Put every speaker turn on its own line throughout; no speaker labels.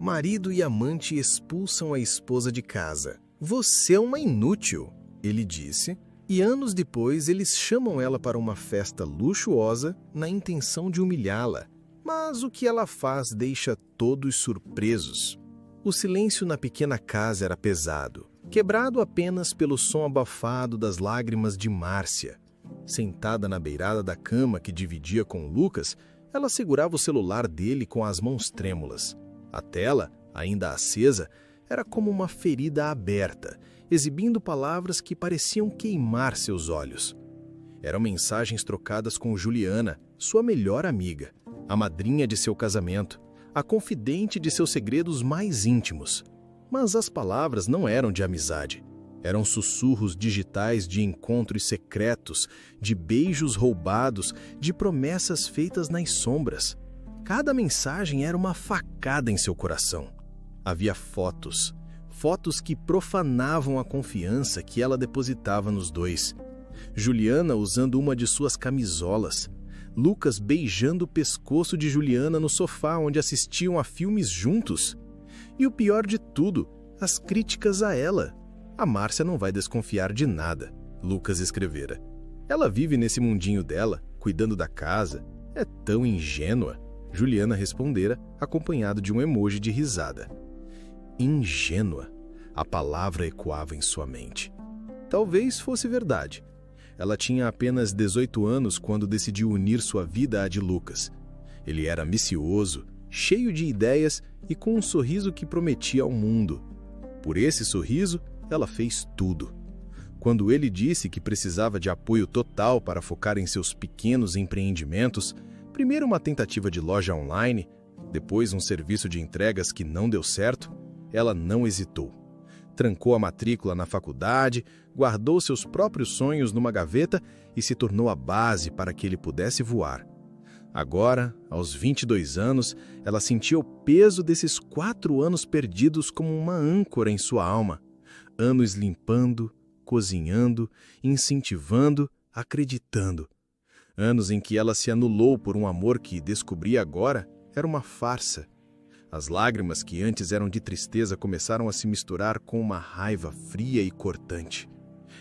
Marido e amante expulsam a esposa de casa. Você é uma inútil, ele disse, e anos depois eles chamam ela para uma festa luxuosa na intenção de humilhá-la. Mas o que ela faz deixa todos surpresos. O silêncio na pequena casa era pesado, quebrado apenas pelo som abafado das lágrimas de Márcia. Sentada na beirada da cama que dividia com Lucas, ela segurava o celular dele com as mãos trêmulas. A tela, ainda acesa, era como uma ferida aberta, exibindo palavras que pareciam queimar seus olhos. Eram mensagens trocadas com Juliana, sua melhor amiga, a madrinha de seu casamento, a confidente de seus segredos mais íntimos. Mas as palavras não eram de amizade. Eram sussurros digitais de encontros secretos, de beijos roubados, de promessas feitas nas sombras. Cada mensagem era uma facada em seu coração. Havia fotos que profanavam a confiança que ela depositava nos dois. Juliana usando uma de suas camisolas. Lucas beijando o pescoço de Juliana no sofá onde assistiam a filmes juntos. E o pior de tudo, as críticas a ela. A Márcia não vai desconfiar de nada, Lucas escrevera. Ela vive nesse mundinho dela, cuidando da casa. É tão ingênua. Juliana respondera, acompanhado de um emoji de risada. Ingênua. A palavra ecoava em sua mente. Talvez fosse verdade. Ela tinha apenas 18 anos quando decidiu unir sua vida à de Lucas. Ele era ambicioso, cheio de ideias e com um sorriso que prometia ao mundo. Por esse sorriso, ela fez tudo. Quando ele disse que precisava de apoio total para focar em seus pequenos empreendimentos, primeiro uma tentativa de loja online, depois um serviço de entregas que não deu certo, ela não hesitou. Trancou a matrícula na faculdade, guardou seus próprios sonhos numa gaveta e se tornou a base para que ele pudesse voar. Agora, aos 22 anos, ela sentia o peso desses 4 anos perdidos como uma âncora em sua alma. Anos limpando, cozinhando, incentivando, acreditando. Anos em que ela se anulou por um amor que, descobri agora, era uma farsa. As lágrimas que antes eram de tristeza começaram a se misturar com uma raiva fria e cortante.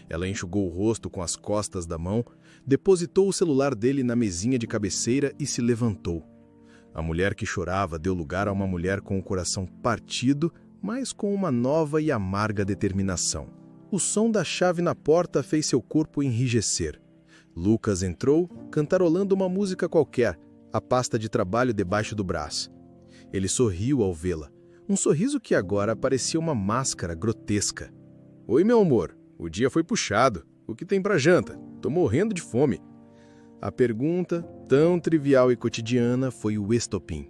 Ela enxugou o rosto com as costas da mão, depositou o celular dele na mesinha de cabeceira e se levantou. A mulher que chorava deu lugar a uma mulher com o coração partido, mas com uma nova e amarga determinação. O som da chave na porta fez seu corpo enrijecer. Lucas entrou, cantarolando uma música qualquer, a pasta de trabalho debaixo do braço. Ele sorriu ao vê-la, um sorriso que agora parecia uma máscara grotesca. Oi, meu amor, o dia foi puxado. O que tem pra janta? Tô morrendo de fome. A pergunta, tão trivial e cotidiana, foi o estopim.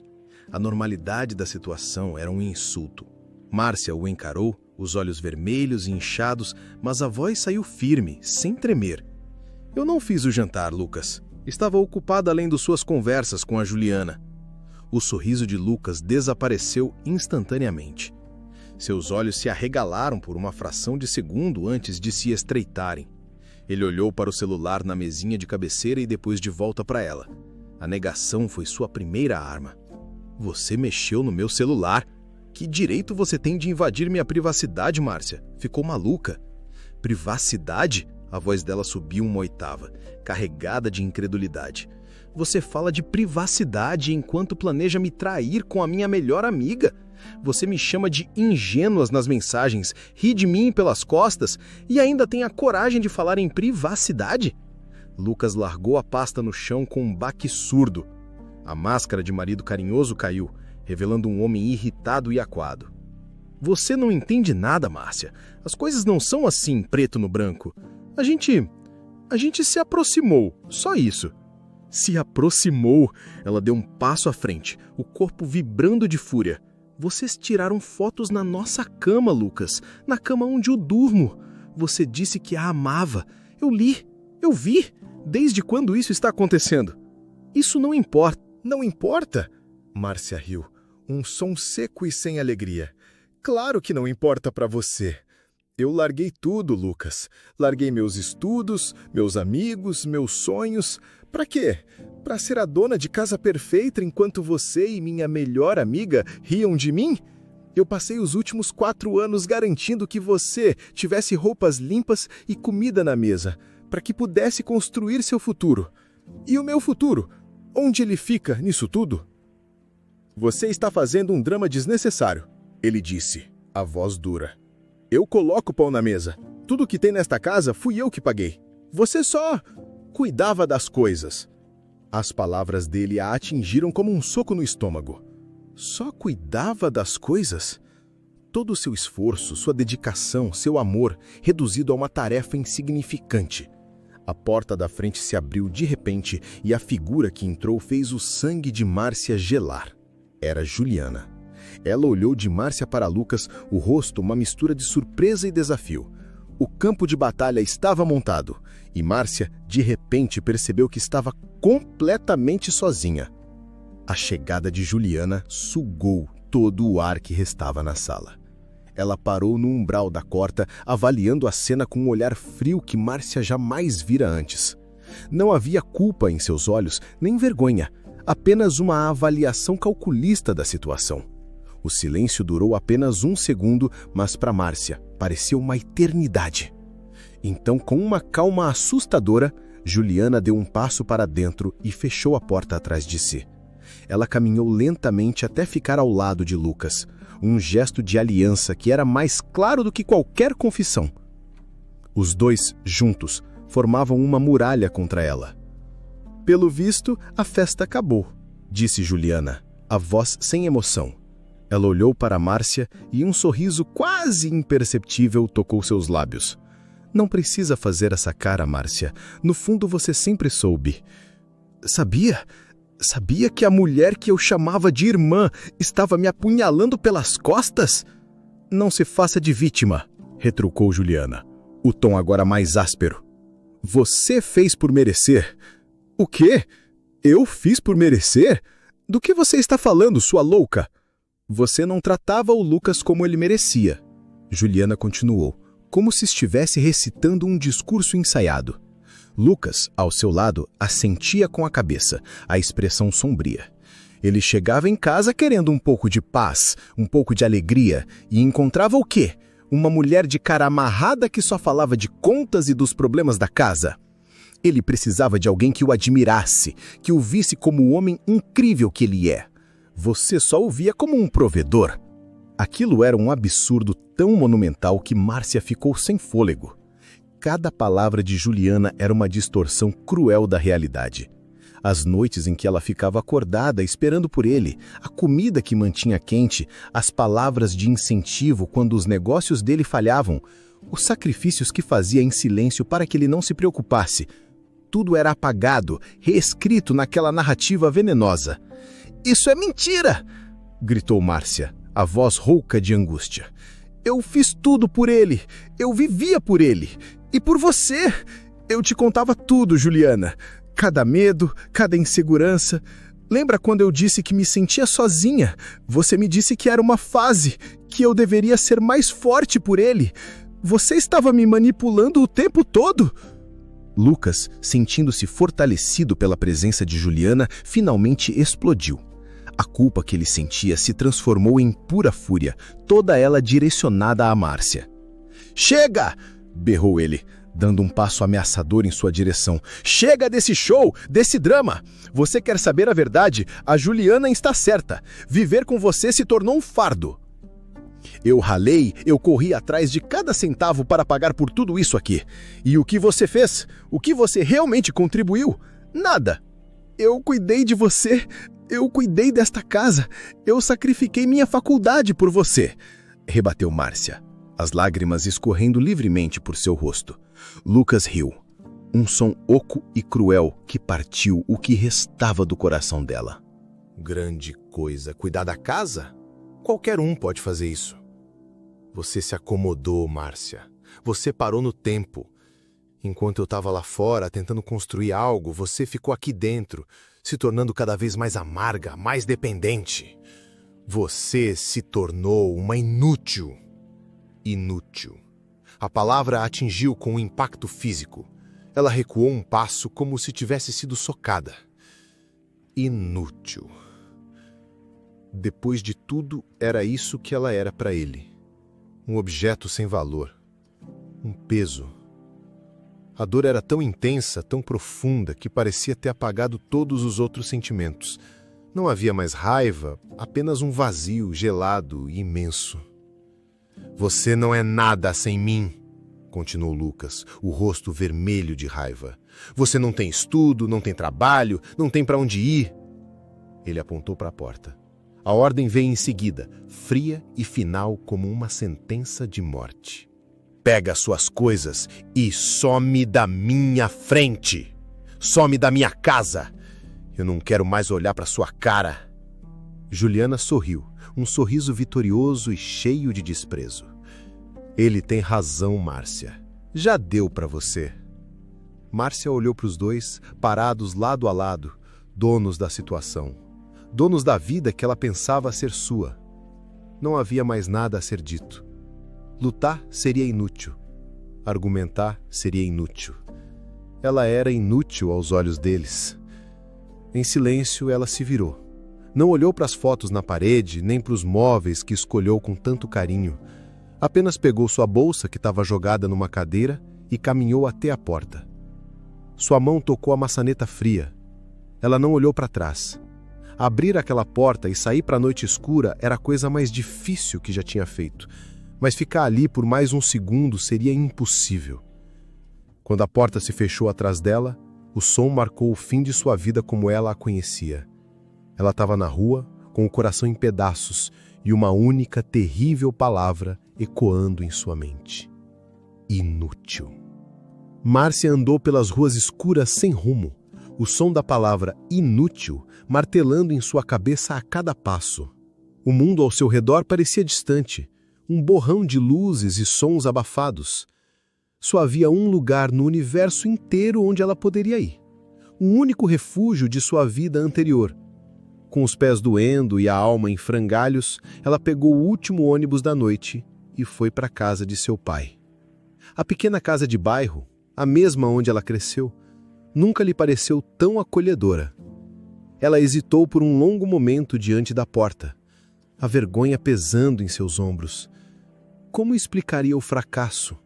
A normalidade da situação era um insulto. Márcia o encarou, os olhos vermelhos e inchados, mas a voz saiu firme, sem tremer. Eu não fiz o jantar, Lucas. Estava ocupada além de suas conversas com a Juliana. O sorriso de Lucas desapareceu instantaneamente. Seus olhos se arregalaram por uma fração de segundo antes de se estreitarem. Ele olhou para o celular na mesinha de cabeceira e depois de volta para ela. A negação foi sua primeira arma. Você mexeu no meu celular. Que direito você tem de invadir minha privacidade, Márcia? Ficou maluca? Privacidade? A voz dela subiu uma oitava, carregada de incredulidade. Você fala de privacidade enquanto planeja me trair com a minha melhor amiga? Você me chama de ingênuas nas mensagens, ri de mim pelas costas e ainda tem a coragem de falar em privacidade? Lucas largou a pasta no chão com um baque surdo. A máscara de marido carinhoso caiu, revelando um homem irritado e acuado. Você não entende nada, Márcia. As coisas não são assim, preto no branco. A gente se aproximou, só isso. Se aproximou. Ela deu um passo à frente, o corpo vibrando de fúria. Vocês tiraram fotos na nossa cama, Lucas. Na cama onde eu durmo. Você disse que a amava. Eu li, eu vi. Desde quando isso está acontecendo? Isso não importa.
Não importa? Márcia riu. Um som seco e sem alegria. Claro que não importa para você. Eu larguei tudo, Lucas. Larguei meus estudos, meus amigos, meus sonhos. Para quê? Para ser a dona de casa perfeita enquanto você e minha melhor amiga riam de mim? Eu passei os últimos 4 anos garantindo que você tivesse roupas limpas e comida na mesa, para que pudesse construir seu futuro. E o meu futuro? Onde ele fica nisso tudo? Você está fazendo um drama desnecessário, ele disse, a voz dura. Eu coloco pão na mesa. Tudo que tem nesta casa fui eu que paguei. Você só cuidava das coisas. As palavras dele a atingiram como um soco no estômago. Só cuidava das coisas? Todo o seu esforço, sua dedicação, seu amor, reduzido a uma tarefa insignificante. A porta da frente se abriu de repente e a figura que entrou fez o sangue de Márcia gelar. Era Juliana. Ela olhou de Márcia para Lucas, o rosto uma mistura de surpresa e desafio. O campo de batalha estava montado e Márcia, de repente, percebeu que estava completamente sozinha. A chegada de Juliana sugou todo o ar que restava na sala. Ela parou no umbral da porta, avaliando a cena com um olhar frio que Márcia jamais vira antes. Não havia culpa em seus olhos, nem vergonha, apenas uma avaliação calculista da situação. O silêncio durou apenas 1 segundo, mas para Márcia pareceu uma eternidade. Então, com uma calma assustadora, Juliana deu um passo para dentro e fechou a porta atrás de si. Ela caminhou lentamente até ficar ao lado de Lucas, um gesto de aliança que era mais claro do que qualquer confissão. Os dois, juntos, formavam uma muralha contra ela. Pelo visto, a festa acabou, disse Juliana, a voz sem emoção. Ela olhou para Márcia e um sorriso quase imperceptível tocou seus lábios. Não precisa fazer essa cara, Márcia. No fundo, você sempre soube. Sabia que a mulher que eu chamava de irmã estava me apunhalando pelas costas? Não se faça de vítima, retrucou Juliana, o tom agora mais áspero. Você fez por merecer. O quê? Eu fiz por merecer? Do que você está falando, sua louca? Você não tratava o Lucas como ele merecia. Juliana continuou, como se estivesse recitando um discurso ensaiado. Lucas, ao seu lado, assentia com a cabeça, a expressão sombria. Ele chegava em casa querendo um pouco de paz, um pouco de alegria, e encontrava o quê? Uma mulher de cara amarrada que só falava de contas e dos problemas da casa. Ele precisava de alguém que o admirasse, que o visse como o homem incrível que ele é. Você só o via como um provedor. Aquilo era um absurdo tão monumental que Márcia ficou sem fôlego. Cada palavra de Juliana era uma distorção cruel da realidade. As noites em que ela ficava acordada esperando por ele, a comida que mantinha quente, as palavras de incentivo quando os negócios dele falhavam, os sacrifícios que fazia em silêncio para que ele não se preocupasse. Tudo era apagado, reescrito naquela narrativa venenosa. "Isso é mentira!" gritou Márcia, a voz rouca de angústia. "Eu fiz tudo por ele, eu vivia por ele. E por você! Eu te contava tudo, Juliana. Cada medo, cada insegurança. Lembra quando eu disse que me sentia sozinha? Você me disse que era uma fase, que eu deveria ser mais forte por ele. Você estava me manipulando o tempo todo." Lucas, sentindo-se fortalecido pela presença de Juliana, finalmente explodiu. A culpa que ele sentia se transformou em pura fúria, toda ela direcionada a Márcia. "Chega!" berrou ele, dando um passo ameaçador em sua direção. "Chega desse show, desse drama! Você quer saber a verdade? A Juliana está certa. Viver com você se tornou um fardo. Eu ralei, eu corri atrás de cada centavo para pagar por tudo isso aqui. E o que você fez? O que você realmente contribuiu? Nada. Eu cuidei de você, eu cuidei desta casa, eu sacrifiquei minha faculdade por você", rebateu Márcia, as lágrimas escorrendo livremente por seu rosto. Lucas riu, um som oco e cruel que partiu o que restava do coração dela. "Grande coisa, cuidar da casa? Qualquer um pode fazer isso. Você se acomodou, Márcia. Você parou no tempo. Enquanto eu estava lá fora tentando construir algo, você ficou aqui dentro, se tornando cada vez mais amarga, mais dependente. Você se tornou uma inútil." Inútil. A palavra a atingiu com um impacto físico. Ela recuou um passo como se tivesse sido socada. Inútil.
Depois de tudo, era isso que ela era para ele. Um objeto sem valor. Um peso. A dor era tão intensa, tão profunda, que parecia ter apagado todos os outros sentimentos. Não havia mais raiva, apenas um vazio gelado e imenso. Você não é nada sem mim, continuou Lucas, o rosto vermelho de raiva. Você não tem estudo, não tem trabalho, não tem para onde ir. Ele apontou para a porta. A ordem veio em seguida, fria e final como uma sentença de morte. Pega suas coisas e some da minha frente. Some da minha casa. Eu não quero mais olhar para sua cara. Juliana sorriu, um sorriso vitorioso e cheio de desprezo. Ele tem razão, Márcia. Já deu para você. Márcia olhou para os dois, parados lado a lado, donos da situação. Donos da vida que ela pensava ser sua. Não havia mais nada a ser dito. Lutar seria inútil. Argumentar seria inútil. Ela era inútil aos olhos deles. Em silêncio, ela se virou. Não olhou para as fotos na parede, nem para os móveis que escolheu com tanto carinho. Apenas pegou sua bolsa, que estava jogada numa cadeira, e caminhou até a porta. Sua mão tocou a maçaneta fria. Ela não olhou para trás. Abrir aquela porta e sair para a noite escura era a coisa mais difícil que já tinha feito, mas ficar ali por mais um segundo seria impossível. Quando a porta se fechou atrás dela, o som marcou o fim de sua vida como ela a conhecia. Ela estava na rua, com o coração em pedaços e uma única terrível palavra ecoando em sua mente. Inútil. Márcia andou pelas ruas escuras sem rumo, o som da palavra inútil martelando em sua cabeça a cada passo. O mundo ao seu redor parecia distante, um borrão de luzes e sons abafados. Só havia um lugar no universo inteiro onde ela poderia ir. Um único refúgio de sua vida anterior. Com os pés doendo e a alma em frangalhos, ela pegou o último ônibus da noite e foi para a casa de seu pai. A pequena casa de bairro, a mesma onde ela cresceu, nunca lhe pareceu tão acolhedora. Ela hesitou por um longo momento diante da porta, a vergonha pesando em seus ombros. Como explicaria o fracasso?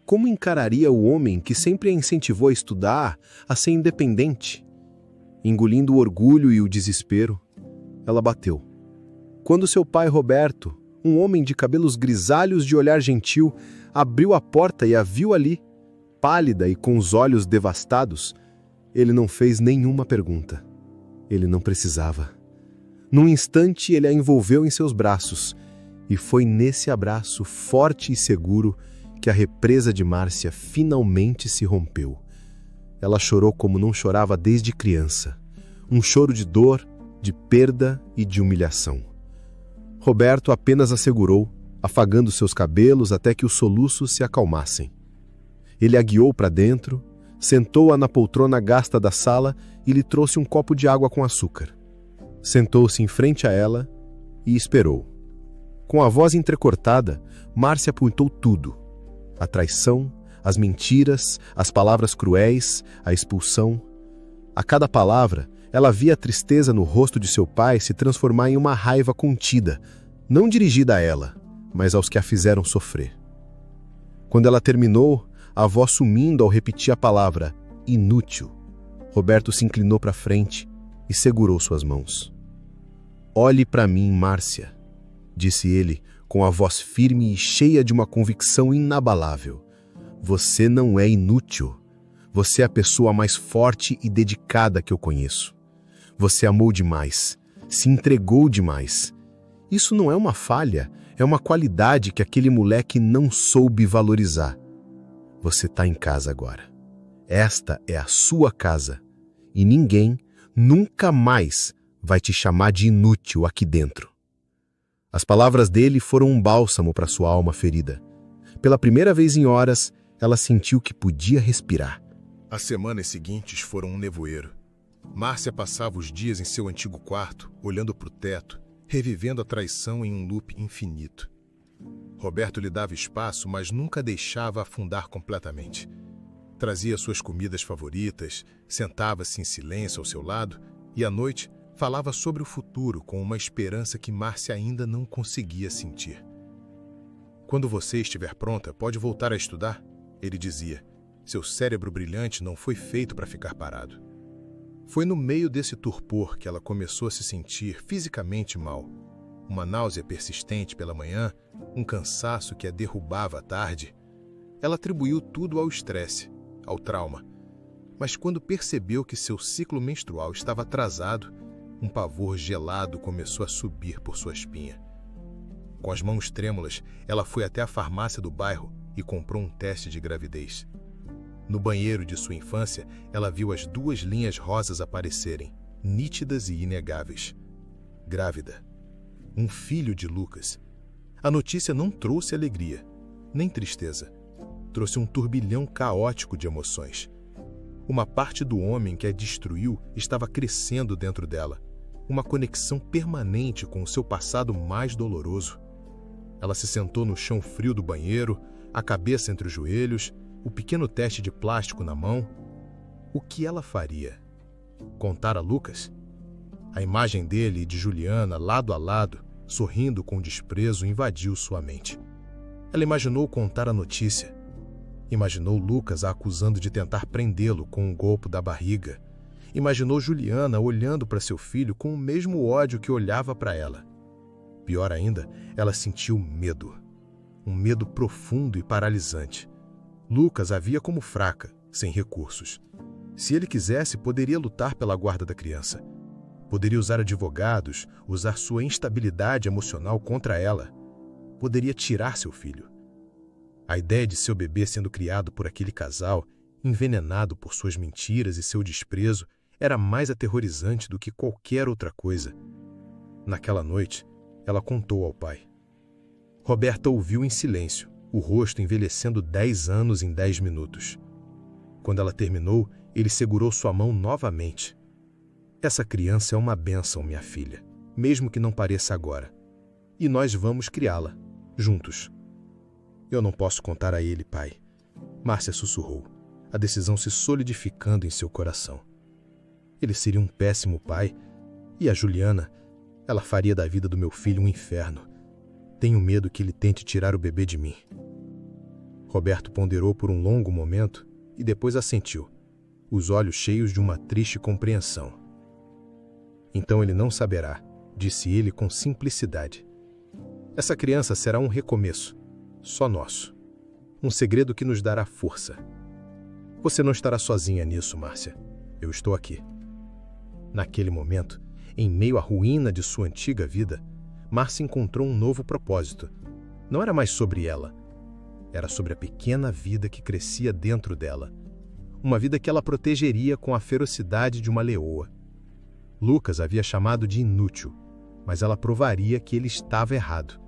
Como encararia o homem que sempre a incentivou a estudar, a ser independente? Engolindo o orgulho e o desespero, ela bateu. Quando seu pai Roberto, um homem de cabelos grisalhos de olhar gentil, abriu a porta e a viu ali, pálida e com os olhos devastados, ele não fez nenhuma pergunta. Ele não precisava. Num instante, ele a envolveu em seus braços, e foi nesse abraço forte e seguro que a represa de Márcia finalmente se rompeu. Ela chorou como não chorava desde criança. Um choro de dor, de perda e de humilhação. Roberto apenas a segurou, afagando seus cabelos até que os soluços se acalmassem. Ele a guiou para dentro, sentou-a na poltrona gasta da sala e lhe trouxe um copo de água com açúcar. Sentou-se em frente a ela e esperou. Com a voz entrecortada, Márcia apontou tudo. A traição, as mentiras, as palavras cruéis, a expulsão. A cada palavra, ela via a tristeza no rosto de seu pai se transformar em uma raiva contida, não dirigida a ela, mas aos que a fizeram sofrer. Quando ela terminou, a voz sumindo ao repetir a palavra inútil, Roberto se inclinou para frente e segurou suas mãos. Olhe para mim, Márcia, disse ele com a voz firme e cheia de uma convicção inabalável. Você não é inútil. Você é a pessoa mais forte e dedicada que eu conheço. Você amou demais, se entregou demais. Isso não é uma falha, é uma qualidade que aquele moleque não soube valorizar. Você está em casa agora. Esta é a sua casa. E ninguém, nunca mais, vai te chamar de inútil aqui dentro. As palavras dele foram um bálsamo para sua alma ferida. Pela primeira vez em horas, ela sentiu que podia respirar.
As semanas seguintes foram um nevoeiro. Márcia passava os dias em seu antigo quarto, olhando para o teto, revivendo a traição em um loop infinito. Roberto lhe dava espaço, mas nunca deixava afundar completamente. Trazia suas comidas favoritas, sentava-se em silêncio ao seu lado e, à noite, Falava sobre o futuro com uma esperança que Márcia ainda não conseguia sentir. Quando você estiver pronta, pode voltar a estudar, ele dizia. Seu cérebro brilhante não foi feito para ficar parado. Foi no meio desse torpor que ela começou a se sentir fisicamente mal. Uma náusea persistente pela manhã, um cansaço que a derrubava à tarde. Ela atribuiu tudo ao estresse, ao trauma. Mas quando percebeu que seu ciclo menstrual estava atrasado, um pavor gelado começou a subir por sua espinha. Com as mãos trêmulas, ela foi até a farmácia do bairro e comprou um teste de gravidez. No banheiro de sua infância, ela viu as 2 linhas rosas aparecerem, nítidas e inegáveis. Grávida. Um filho de Lucas. A notícia não trouxe alegria, nem tristeza. Trouxe um turbilhão caótico de emoções. Uma parte do homem que a destruiu estava crescendo dentro dela. Uma conexão permanente com o seu passado mais doloroso. Ela se sentou no chão frio do banheiro, a cabeça entre os joelhos, o pequeno teste de plástico na mão. O que ela faria? Contar a Lucas? A imagem dele e de Juliana, lado a lado, sorrindo com desprezo, invadiu sua mente. Ela imaginou contar a notícia. Imaginou Lucas a acusando de tentar prendê-lo com um golpe da barriga. Imaginou Juliana olhando para seu filho com o mesmo ódio que olhava para ela. Pior ainda, ela sentiu medo. Um medo profundo e paralisante. Lucas a via como fraca, sem recursos. Se ele quisesse, poderia lutar pela guarda da criança. Poderia usar advogados, usar sua instabilidade emocional contra ela. Poderia tirar seu filho. A ideia de seu bebê sendo criado por aquele casal, envenenado por suas mentiras e seu desprezo, era mais aterrorizante do que qualquer outra coisa. Naquela noite, ela contou ao pai. Roberta ouviu em silêncio, o rosto envelhecendo 10 anos em 10 minutos. Quando ela terminou, ele segurou sua mão novamente. Essa criança é uma bênção, minha filha, mesmo que não pareça agora. E nós vamos criá-la, juntos. Eu não posso contar a ele, pai. Márcia sussurrou, a decisão se solidificando em seu coração. Ele seria um péssimo pai, e a Juliana, ela faria da vida do meu filho um inferno. Tenho medo que ele tente tirar o bebê de mim. Roberto ponderou por um longo momento e depois assentiu, os olhos cheios de uma triste compreensão. Então ele não saberá, disse ele com simplicidade. Essa criança será um recomeço, só nosso. Um segredo que nos dará força. Você não estará sozinha nisso, Márcia. Eu estou aqui. Naquele momento, em meio à ruína de sua antiga vida, Márcia encontrou um novo propósito. Não era mais sobre ela. Era sobre a pequena vida que crescia dentro dela. Uma vida que ela protegeria com a ferocidade de uma leoa. Lucas havia chamado de inútil, mas ela provaria que ele estava errado.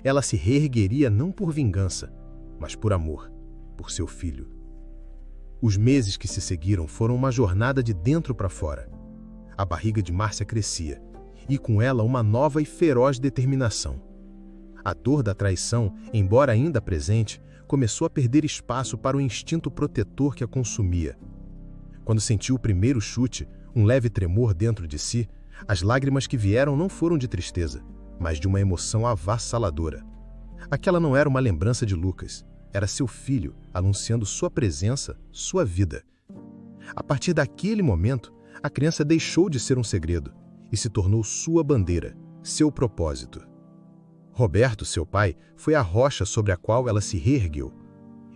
Ela se reergueria não por vingança, mas por amor, por seu filho. Os meses que se seguiram foram uma jornada de dentro para fora. A barriga de Márcia crescia, e com ela uma nova e feroz determinação. A dor da traição, embora ainda presente, começou a perder espaço para o instinto protetor que a consumia. Quando sentiu o primeiro chute, um leve tremor dentro de si, as lágrimas que vieram não foram de tristeza, mas de uma emoção avassaladora. Aquela não era uma lembrança de Lucas, era seu filho, anunciando sua presença, sua vida. A partir daquele momento, a criança deixou de ser um segredo e se tornou sua bandeira, seu propósito. Roberto, seu pai, foi a rocha sobre a qual ela se reergueu.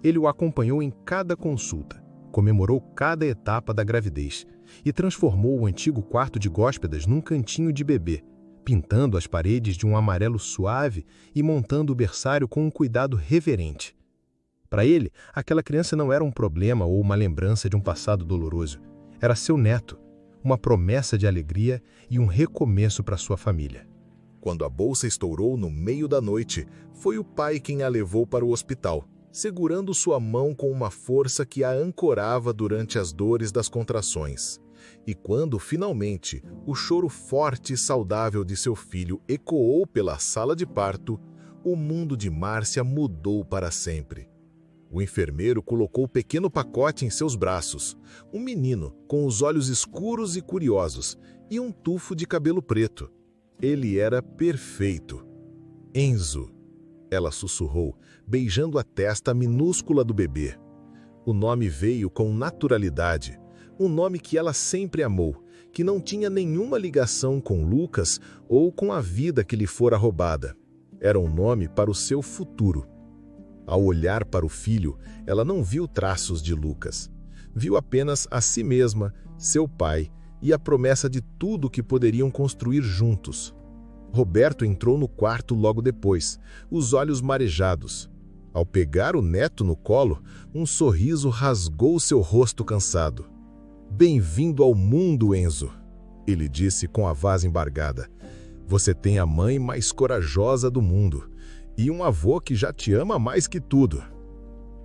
Ele o acompanhou em cada consulta, comemorou cada etapa da gravidez e transformou o antigo quarto de hóspedas num cantinho de bebê, pintando as paredes de um amarelo suave e montando o berçário com um cuidado reverente. Para ele, aquela criança não era um problema ou uma lembrança de um passado doloroso. Era seu neto, uma promessa de alegria e um recomeço para sua família.
Quando a bolsa estourou no meio da noite, foi o pai quem a levou para o hospital, segurando sua mão com uma força que a ancorava durante as dores das contrações. E quando, finalmente, o choro forte e saudável de seu filho ecoou pela sala de parto, o mundo de Márcia mudou para sempre. O enfermeiro colocou o pequeno pacote em seus braços, um menino com os olhos escuros e curiosos, e um tufo de cabelo preto. Ele era perfeito. Enzo, ela sussurrou, beijando a testa minúscula do bebê. O nome veio com naturalidade, um nome que ela sempre amou, que não tinha nenhuma ligação com Lucas ou com a vida que lhe fora roubada. Era um nome para o seu futuro. Ao olhar para o filho, ela não viu traços de Lucas. Viu apenas a si mesma, seu pai e a promessa de tudo que poderiam construir juntos. Roberto entrou no quarto logo depois, os olhos marejados. Ao pegar o neto no colo, um sorriso rasgou seu rosto cansado. "Bem-vindo ao mundo, Enzo", ele disse com a voz embargada. "Você tem a mãe mais corajosa do mundo e um avô que já te ama mais que tudo."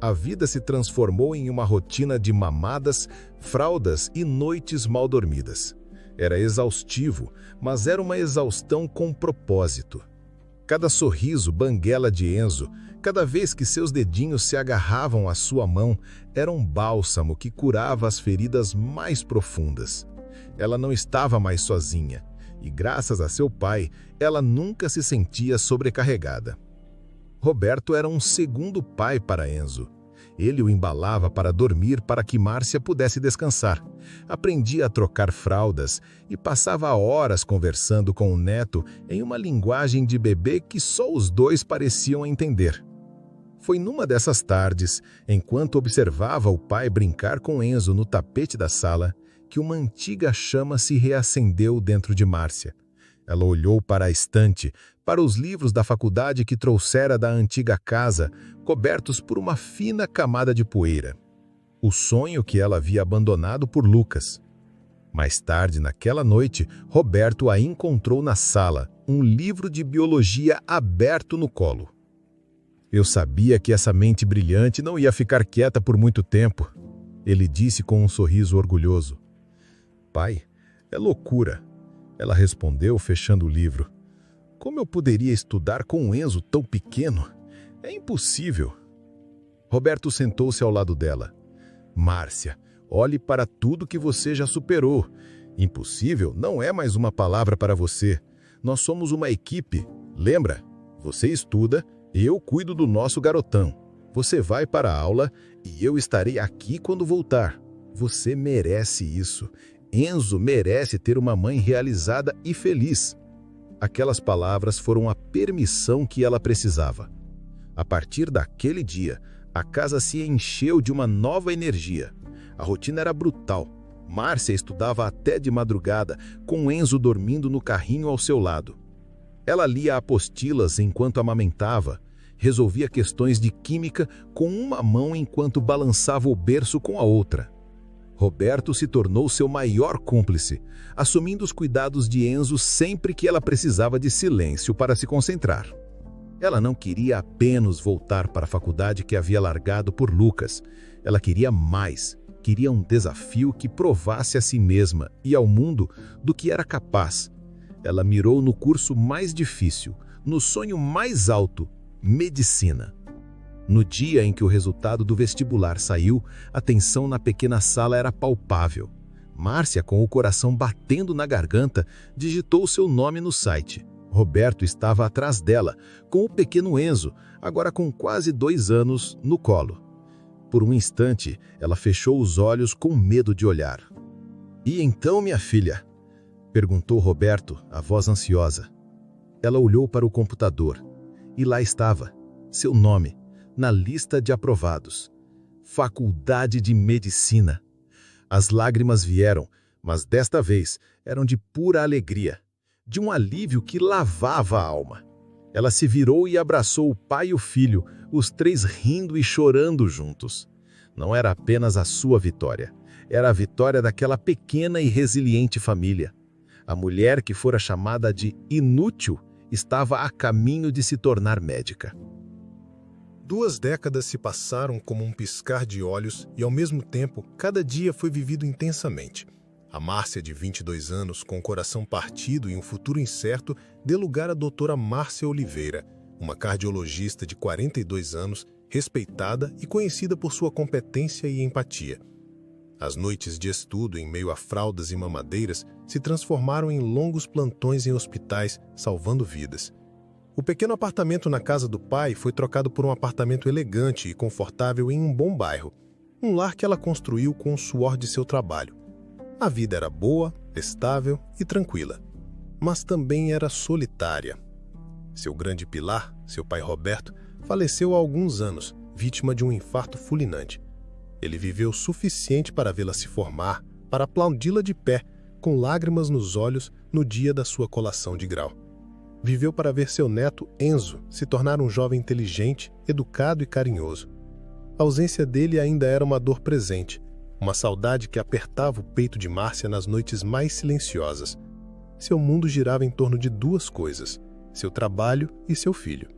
A vida se transformou em uma rotina de mamadas, fraldas e noites mal dormidas. Era exaustivo, mas era uma exaustão com propósito. Cada sorriso banguela de Enzo, cada vez que seus dedinhos se agarravam à sua mão, era um bálsamo que curava as feridas mais profundas. Ela não estava mais sozinha, e graças a seu pai, ela nunca se sentia sobrecarregada. Roberto era um segundo pai para Enzo. Ele o embalava para dormir para que Márcia pudesse descansar. Aprendia a trocar fraldas e passava horas conversando com o neto em uma linguagem de bebê que só os dois pareciam entender. Foi numa dessas tardes, enquanto observava o pai brincar com Enzo no tapete da sala, que uma antiga chama se reacendeu dentro de Márcia. Ela olhou para a estante, para os livros da faculdade que trouxera da antiga casa, cobertos por uma fina camada de poeira. O sonho que ela havia abandonado por Lucas. Mais tarde, naquela noite, Roberto a encontrou na sala, um livro de biologia aberto no colo. "Eu sabia que essa mente brilhante não ia ficar quieta por muito tempo", ele disse com um sorriso orgulhoso. "Pai, é loucura", ela respondeu, fechando o livro. "Como eu poderia estudar com um Enzo tão pequeno? É impossível." Roberto sentou-se ao lado dela. "Márcia, olhe para tudo que você já superou. Impossível não é mais uma palavra para você. Nós somos uma equipe. Lembra? Você estuda e eu cuido do nosso garotão. Você vai para a aula e eu estarei aqui quando voltar. Você merece isso. Enzo merece ter uma mãe realizada e feliz." Aquelas palavras foram a permissão que ela precisava. A partir daquele dia, a casa se encheu de uma nova energia. A rotina era brutal. Márcia estudava até de madrugada, com Enzo dormindo no carrinho ao seu lado. Ela lia apostilas enquanto amamentava, resolvia questões de química com uma mão enquanto balançava o berço com a outra. Roberto se tornou seu maior cúmplice, assumindo os cuidados de Enzo sempre que ela precisava de silêncio para se concentrar. Ela não queria apenas voltar para a faculdade que havia largado por Lucas. Ela queria mais, queria um desafio que provasse a si mesma e ao mundo do que era capaz. Ela mirou no curso mais difícil, no sonho mais alto, medicina. No dia em que o resultado do vestibular saiu, a tensão na pequena sala era palpável. Márcia, com o coração batendo na garganta, digitou seu nome no site. Roberto estava atrás dela, com o pequeno Enzo, agora com quase 2 anos, no colo. Por um instante, ela fechou os olhos com medo de olhar. "E então, minha filha?", perguntou Roberto, a voz ansiosa. Ela olhou para o computador, e lá estava, seu nome, na lista de aprovados. Faculdade de Medicina. As lágrimas vieram, mas desta vez eram de pura alegria, de um alívio que lavava a alma. Ela se virou e abraçou o pai e o filho, os 3 rindo e chorando juntos. Não era apenas a sua vitória, era a vitória daquela pequena e resiliente família. A mulher que fora chamada de inútil estava a caminho de se tornar médica.
2 décadas se passaram como um piscar de olhos e, ao mesmo tempo, cada dia foi vivido intensamente. A Márcia, de 22 anos, com o coração partido e um futuro incerto, deu lugar à doutora Márcia Oliveira, uma cardiologista de 42 anos, respeitada e conhecida por sua competência e empatia. As noites de estudo em meio a fraldas e mamadeiras se transformaram em longos plantões em hospitais, salvando vidas. O pequeno apartamento na casa do pai foi trocado por um apartamento elegante e confortável em um bom bairro, um lar que ela construiu com o suor de seu trabalho. A vida era boa, estável e tranquila, mas também era solitária. Seu grande pilar, seu pai Roberto, faleceu há alguns anos, vítima de um infarto fulminante. Ele viveu o suficiente para vê-la se formar, para aplaudi-la de pé, com lágrimas nos olhos, no dia da sua colação de grau. Viveu para ver seu neto, Enzo, se tornar um jovem inteligente, educado e carinhoso. A ausência dele ainda era uma dor presente, uma saudade que apertava o peito de Márcia nas noites mais silenciosas. Seu mundo girava em torno de duas coisas: seu trabalho e seu filho.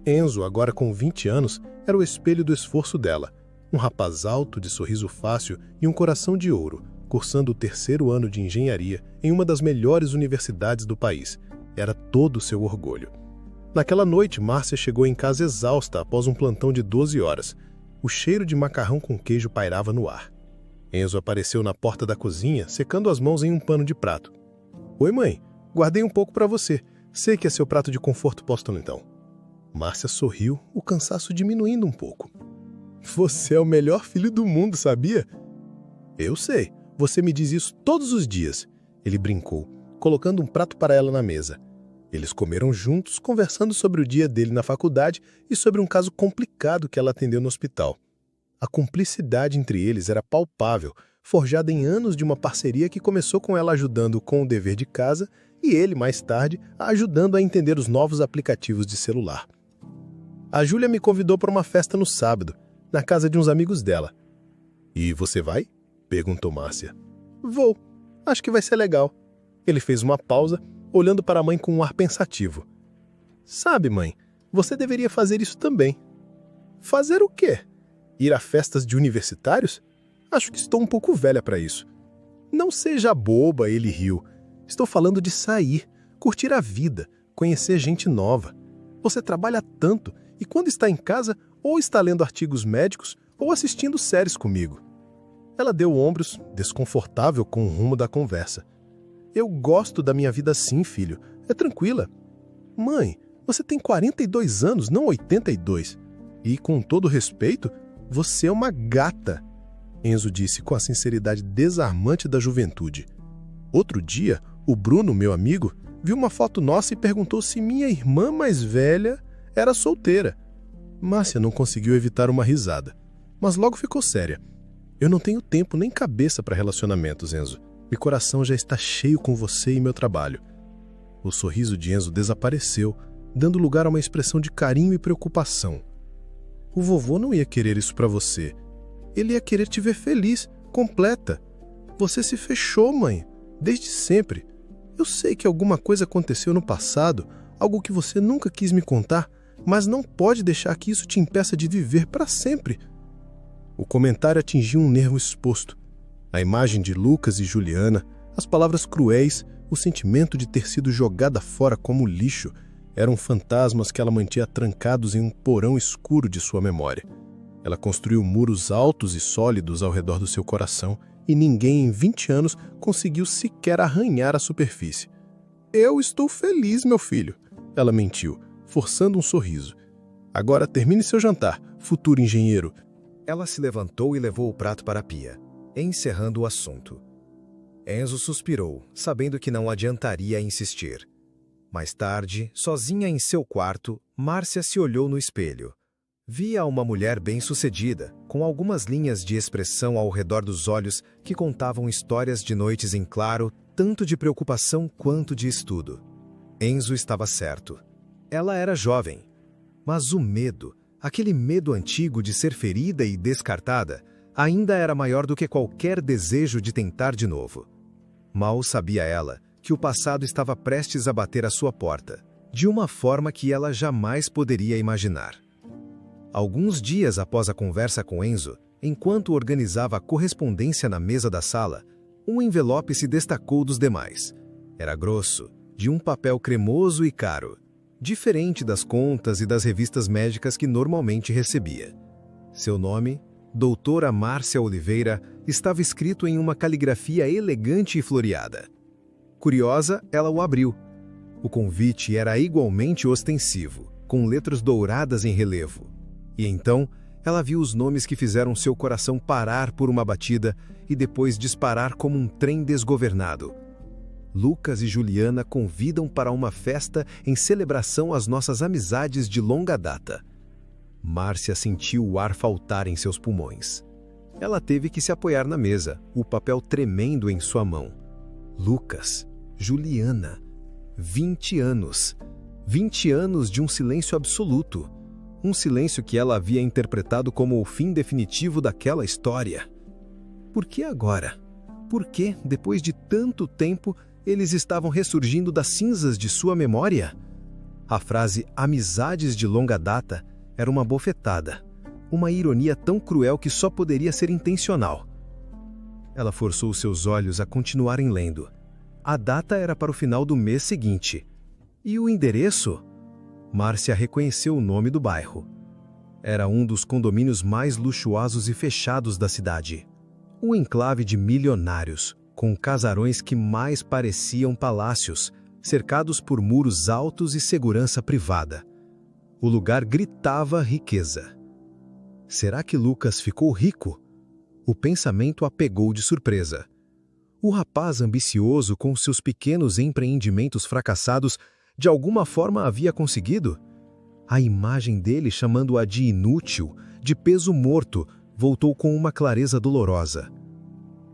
Enzo, agora com 20 anos, era o espelho do esforço dela. Um rapaz alto, de sorriso fácil e um coração de ouro, cursando o 3º ano de engenharia em uma das melhores universidades do país. Era todo o seu orgulho. Naquela noite, Márcia chegou em casa exausta após um plantão de 12 horas. O cheiro de macarrão com queijo pairava no ar. Enzo apareceu na porta da cozinha, secando as mãos em um pano de prato. "Oi, mãe. Guardei um pouco para você. Sei que é seu prato de conforto postão-então." Márcia sorriu, o cansaço diminuindo um pouco. "Você é o melhor filho do mundo, sabia?" "Eu sei. Você me diz isso todos os dias." Ele brincou, colocando um prato para ela na mesa. Eles comeram juntos, conversando sobre o dia dele na faculdade e sobre um caso complicado que ela atendeu no hospital. A cumplicidade entre eles era palpável, forjada em anos de uma parceria que começou com ela ajudando com o dever de casa e ele, mais tarde, a ajudando a entender os novos aplicativos de celular. "A Júlia me convidou para uma festa no sábado, na casa de uns amigos dela." "E você vai?" perguntou Márcia. "Vou. Acho que vai ser legal." Ele fez uma pausa, olhando para a mãe com um ar pensativo. "Sabe, mãe, você deveria fazer isso também." "Fazer o quê? Ir a festas de universitários? Acho que estou um pouco velha para isso." "Não seja boba," ele riu. "Estou falando de sair, curtir a vida, conhecer gente nova. Você trabalha tanto e quando está em casa, ou está lendo artigos médicos ou assistindo séries comigo." Ela deu ombros, desconfortável com o rumo da conversa. "Eu gosto da minha vida assim, filho. É tranquila." "Mãe, você tem 42 anos, não 82. E, com todo respeito, você é uma gata," Enzo disse com a sinceridade desarmante da juventude. Outro dia, o Bruno, meu amigo, viu uma foto nossa e perguntou se minha irmã mais velha era solteira. Márcia não conseguiu evitar uma risada, mas logo ficou séria. "Eu não tenho tempo nem cabeça para relacionamentos, Enzo. Meu coração já está cheio com você e meu trabalho." O sorriso de Enzo desapareceu, dando lugar a uma expressão de carinho e preocupação. "O vovô não ia querer isso para você. Ele ia querer te ver feliz, completa. Você se fechou, mãe, desde sempre. Eu sei que alguma coisa aconteceu no passado, algo que você nunca quis me contar, mas não pode deixar que isso te impeça de viver para sempre." O comentário atingiu um nervo exposto. A imagem de Lucas e Juliana, as palavras cruéis, o sentimento de ter sido jogada fora como lixo, eram fantasmas que ela mantinha trancados em um porão escuro de sua memória. Ela construiu muros altos e sólidos ao redor do seu coração e ninguém em 20 anos conseguiu sequer arranhar a superfície. "Eu estou feliz, meu filho," ela mentiu, forçando um sorriso. "Agora termine seu jantar, futuro engenheiro."
Ela se levantou e levou o prato para a pia, encerrando o assunto. Enzo suspirou, sabendo que não adiantaria insistir. Mais tarde, sozinha em seu quarto, Márcia se olhou no espelho. Via uma mulher bem-sucedida, com algumas linhas de expressão ao redor dos olhos que contavam histórias de noites em claro, tanto de preocupação quanto de estudo. Enzo estava certo. Ela era jovem. Mas o medo, aquele medo antigo de ser ferida e descartada, ainda era maior do que qualquer desejo de tentar de novo. Mal sabia ela que o passado estava prestes a bater à sua porta, de uma forma que ela jamais poderia imaginar. Alguns dias após a conversa com Enzo, enquanto organizava a correspondência na mesa da sala, um envelope se destacou dos demais. Era grosso, de um papel cremoso e caro, diferente das contas e das revistas médicas que normalmente recebia. Seu nome, Doutora Márcia Oliveira estava escrito em uma caligrafia elegante e floreada. Curiosa, ela o abriu. O convite era igualmente ostensivo, com letras douradas em relevo. E então, ela viu os nomes que fizeram seu coração parar por uma batida e depois disparar como um trem desgovernado. Lucas e Juliana convidam para uma festa em celebração às nossas amizades de longa data. Márcia sentiu o ar faltar em seus pulmões. Ela teve que se apoiar na mesa, o papel tremendo em sua mão. Lucas, Juliana, 20 anos. 20 anos de um silêncio absoluto. Um silêncio que ela havia interpretado como o fim definitivo daquela história. Por que agora? Por que, depois de tanto tempo, eles estavam ressurgindo das cinzas de sua memória? A frase amizades de longa data era uma bofetada, uma ironia tão cruel que só poderia ser intencional. Ela forçou seus olhos a continuarem lendo. A data era para o final do mês seguinte. E o endereço? Márcia reconheceu o nome do bairro. Era um dos condomínios mais luxuosos e fechados da cidade. Um enclave de milionários, com casarões que mais pareciam palácios, cercados por muros altos e segurança privada. O lugar gritava riqueza. Será que Lucas ficou rico? O pensamento a pegou de surpresa. O rapaz ambicioso com seus pequenos empreendimentos fracassados de alguma forma havia conseguido? A imagem dele chamando-a de inútil, de peso morto, voltou com uma clareza dolorosa.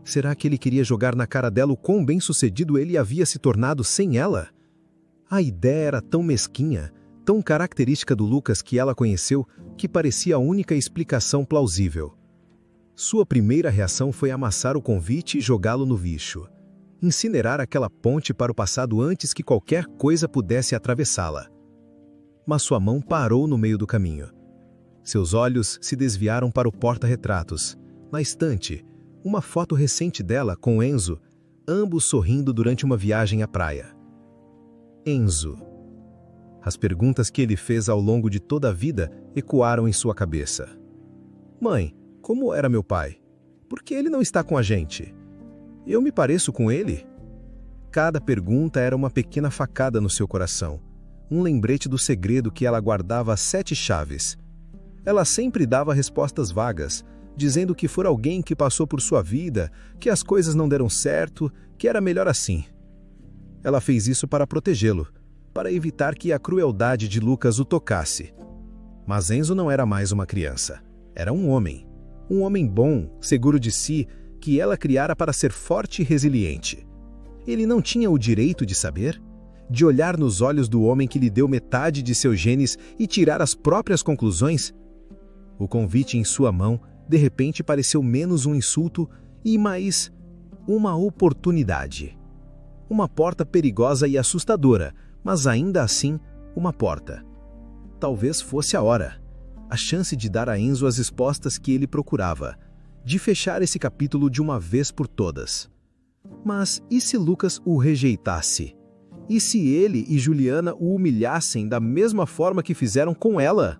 Será que ele queria jogar na cara dela o quão bem-sucedido ele havia se tornado sem ela? A ideia era tão mesquinha, tão característica do Lucas que ela conheceu, que parecia a única explicação plausível. Sua primeira reação foi amassar o convite e jogá-lo no lixo. Incinerar aquela ponte para o passado antes que qualquer coisa pudesse atravessá-la. Mas sua mão parou no meio do caminho. Seus olhos se desviaram para o porta-retratos. Na estante, uma foto recente dela com Enzo, ambos sorrindo durante uma viagem à praia. Enzo. As perguntas que ele fez ao longo de toda a vida ecoaram em sua cabeça. Mãe, como era meu pai? Por que ele não está com a gente? Eu me pareço com ele? Cada pergunta era uma pequena facada no seu coração, um lembrete do segredo que ela guardava às 7 chaves. Ela sempre dava respostas vagas, dizendo que for alguém que passou por sua vida, que as coisas não deram certo, que era melhor assim. Ela fez isso para protegê-lo, para evitar que a crueldade de Lucas o tocasse. Mas Enzo não era mais uma criança. Era um homem bom, seguro de si, que ela criara para ser forte e resiliente. Ele não tinha o direito de saber? De olhar nos olhos do homem que lhe deu metade de seus genes e tirar as próprias conclusões? O convite em sua mão, de repente, pareceu menos um insulto e mais uma oportunidade. Uma porta perigosa e assustadora, mas ainda assim, uma porta. Talvez fosse a hora. A chance de dar a Enzo as respostas que ele procurava, de fechar esse capítulo de uma vez por todas. Mas e se Lucas o rejeitasse? E se ele e Juliana o humilhassem da mesma forma que fizeram com ela?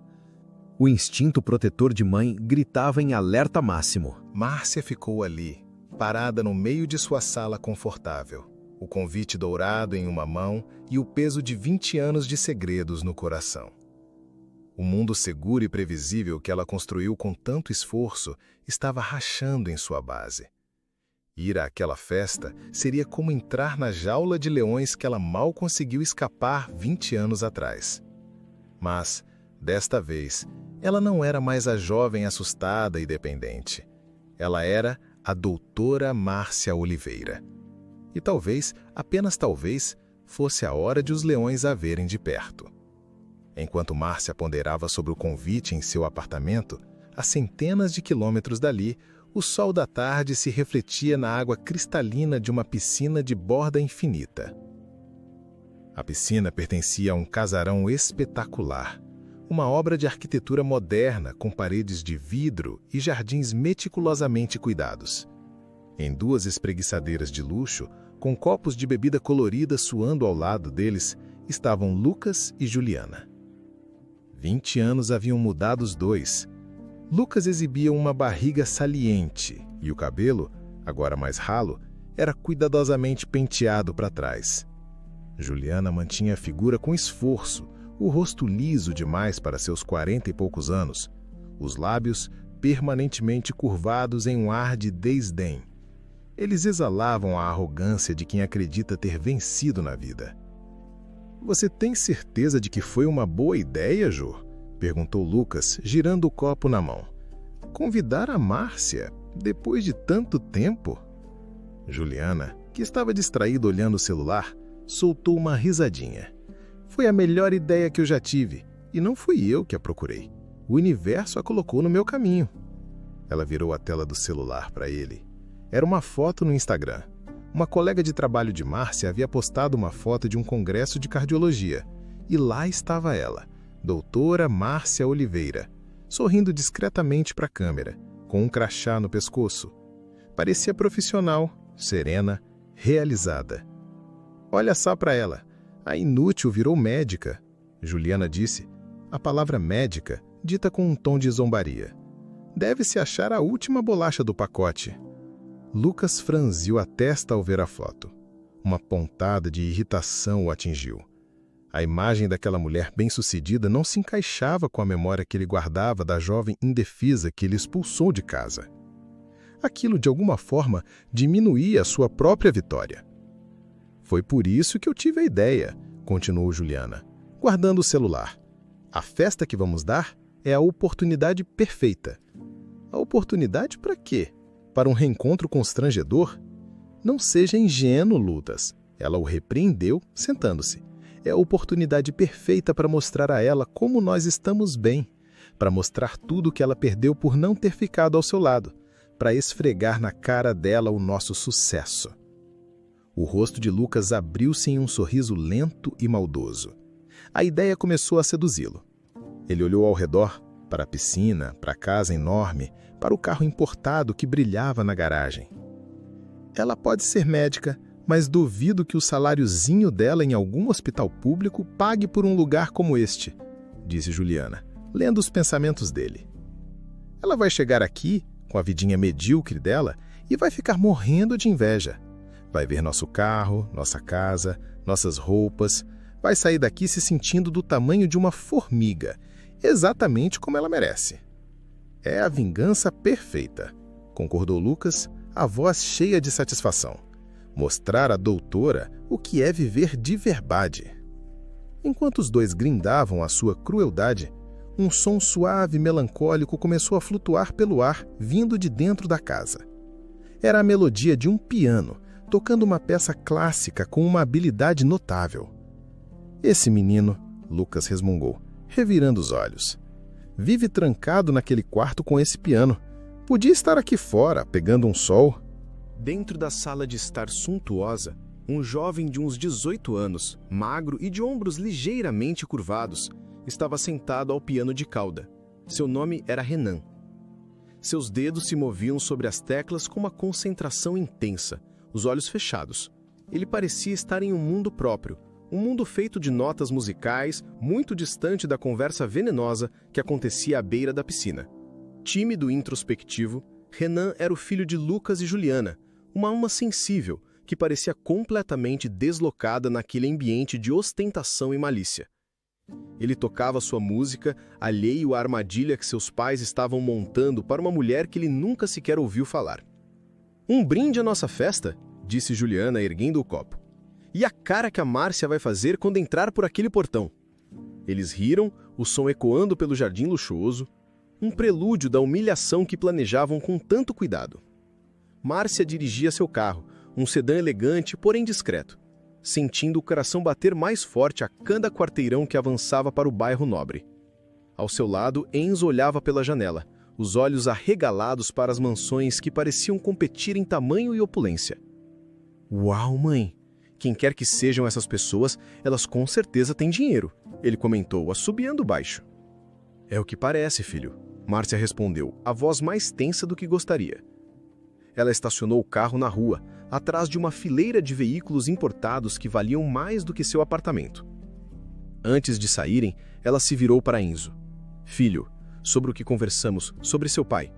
O instinto protetor de mãe gritava em alerta máximo.
Márcia ficou ali, parada no meio de sua sala confortável, o convite dourado em uma mão e o peso de 20 anos de segredos no coração. O mundo seguro e previsível que ela construiu com tanto esforço estava rachando em sua base. Ir àquela festa seria como entrar na jaula de leões que ela mal conseguiu escapar 20 anos atrás. Mas, desta vez, ela não era mais a jovem assustada e dependente. Ela era a doutora Márcia Oliveira. E talvez, apenas talvez, fosse a hora de os leões a verem de perto. Enquanto Márcia ponderava sobre o convite em seu apartamento, a centenas de quilômetros dali, o sol da tarde se refletia na água cristalina de uma piscina de borda infinita. A piscina pertencia a um casarão espetacular, uma obra de arquitetura moderna com paredes de vidro e jardins meticulosamente cuidados. Em 2 espreguiçadeiras de luxo, com copos de bebida colorida suando ao lado deles, estavam Lucas e Juliana. 20 anos haviam mudado os dois,
Lucas exibia uma barriga saliente e o cabelo, agora mais ralo, era cuidadosamente penteado para trás. Juliana mantinha a figura com esforço, o rosto liso demais para seus 40 e poucos anos, os lábios permanentemente curvados em um ar de desdém. Eles exalavam a arrogância de quem acredita ter vencido na vida. "Você tem certeza de que foi uma boa ideia, Jô?" perguntou Lucas, girando o copo na mão. "Convidar a Márcia, depois de tanto tempo?" Juliana, que estava distraída olhando o celular, soltou uma risadinha. "Foi a melhor ideia que eu já tive, e não fui eu que a procurei. O universo a colocou no meu caminho." Ela virou a tela do celular para ele. Era uma foto no Instagram. Uma colega de trabalho de Márcia havia postado uma foto de um congresso de cardiologia, e lá estava ela, doutora Márcia Oliveira, sorrindo discretamente para a câmera, com um crachá no pescoço. Parecia profissional, serena, realizada. "Olha só para ela, a inútil virou médica", Juliana disse, a palavra médica dita com um tom de zombaria. "Deve-se achar a última bolacha do pacote." Lucas franziu a testa ao ver a foto. Uma pontada de irritação o atingiu. A imagem daquela mulher bem-sucedida não se encaixava com a memória que ele guardava da jovem indefesa que ele expulsou de casa. Aquilo, de alguma forma, diminuía a sua própria vitória. "Foi por isso que eu tive a ideia", continuou Juliana, guardando o celular. "A festa que vamos dar é a oportunidade perfeita." "A oportunidade para quê? Para um reencontro constrangedor?" "Não seja ingênuo, Lucas." Ela o repreendeu, sentando-se. "É a oportunidade perfeita para mostrar a ela como nós estamos bem, para mostrar tudo o que ela perdeu por não ter ficado ao seu lado, para esfregar na cara dela o nosso sucesso." O rosto de Lucas abriu-se em um sorriso lento e maldoso. A ideia começou a seduzi-lo. Ele olhou ao redor, para a piscina, para a casa enorme, para o carro importado que brilhava na garagem. "Ela pode ser médica, mas duvido que o saláriozinho dela em algum hospital público pague por um lugar como este", disse Juliana, lendo os pensamentos dele. "Ela vai chegar aqui, com a vidinha medíocre dela, e vai ficar morrendo de inveja. Vai ver nosso carro, nossa casa, nossas roupas, vai sair daqui se sentindo do tamanho de uma formiga, exatamente como ela merece." "É a vingança perfeita", concordou Lucas, a voz cheia de satisfação. "Mostrar à doutora o que é viver de verdade." Enquanto os dois grindavam a sua crueldade, um som suave e melancólico começou a flutuar pelo ar, vindo de dentro da casa. Era a melodia de um piano, tocando uma peça clássica com uma habilidade notável. "Esse menino", Lucas resmungou, revirando os olhos, "vive trancado naquele quarto com esse piano. Podia estar aqui fora, pegando um sol." Dentro da sala de estar suntuosa, um jovem de uns 18 anos, magro e de ombros ligeiramente curvados, estava sentado ao piano de cauda. Seu nome era Renan. Seus dedos se moviam sobre as teclas com uma concentração intensa, os olhos fechados. Ele parecia estar em um mundo próprio, um mundo feito de notas musicais, muito distante da conversa venenosa que acontecia à beira da piscina. Tímido e introspectivo, Renan era o filho de Lucas e Juliana, uma alma sensível que parecia completamente deslocada naquele ambiente de ostentação e malícia. Ele tocava sua música, alheio à armadilha que seus pais estavam montando para uma mulher que ele nunca sequer ouviu falar. "Um brinde à nossa festa", disse Juliana, erguendo o copo. "E a cara que a Márcia vai fazer quando entrar por aquele portão." Eles riram, o som ecoando pelo jardim luxuoso, um prelúdio da humilhação que planejavam com tanto cuidado. Márcia dirigia seu carro, um sedã elegante, porém discreto, sentindo o coração bater mais forte a cada quarteirão que avançava para o bairro nobre. Ao seu lado, Enzo olhava pela janela, os olhos arregalados para as mansões que pareciam competir em tamanho e opulência. "Uau, mãe! Quem quer que sejam essas pessoas, elas com certeza têm dinheiro", ele comentou, assobiando baixo. "É o que parece, filho", Márcia respondeu, a voz mais tensa do que gostaria. Ela estacionou o carro na rua, atrás de uma fileira de veículos importados que valiam mais do que seu apartamento. Antes de saírem, ela se virou para Enzo. "Filho, sobre o que conversamos, sobre seu pai.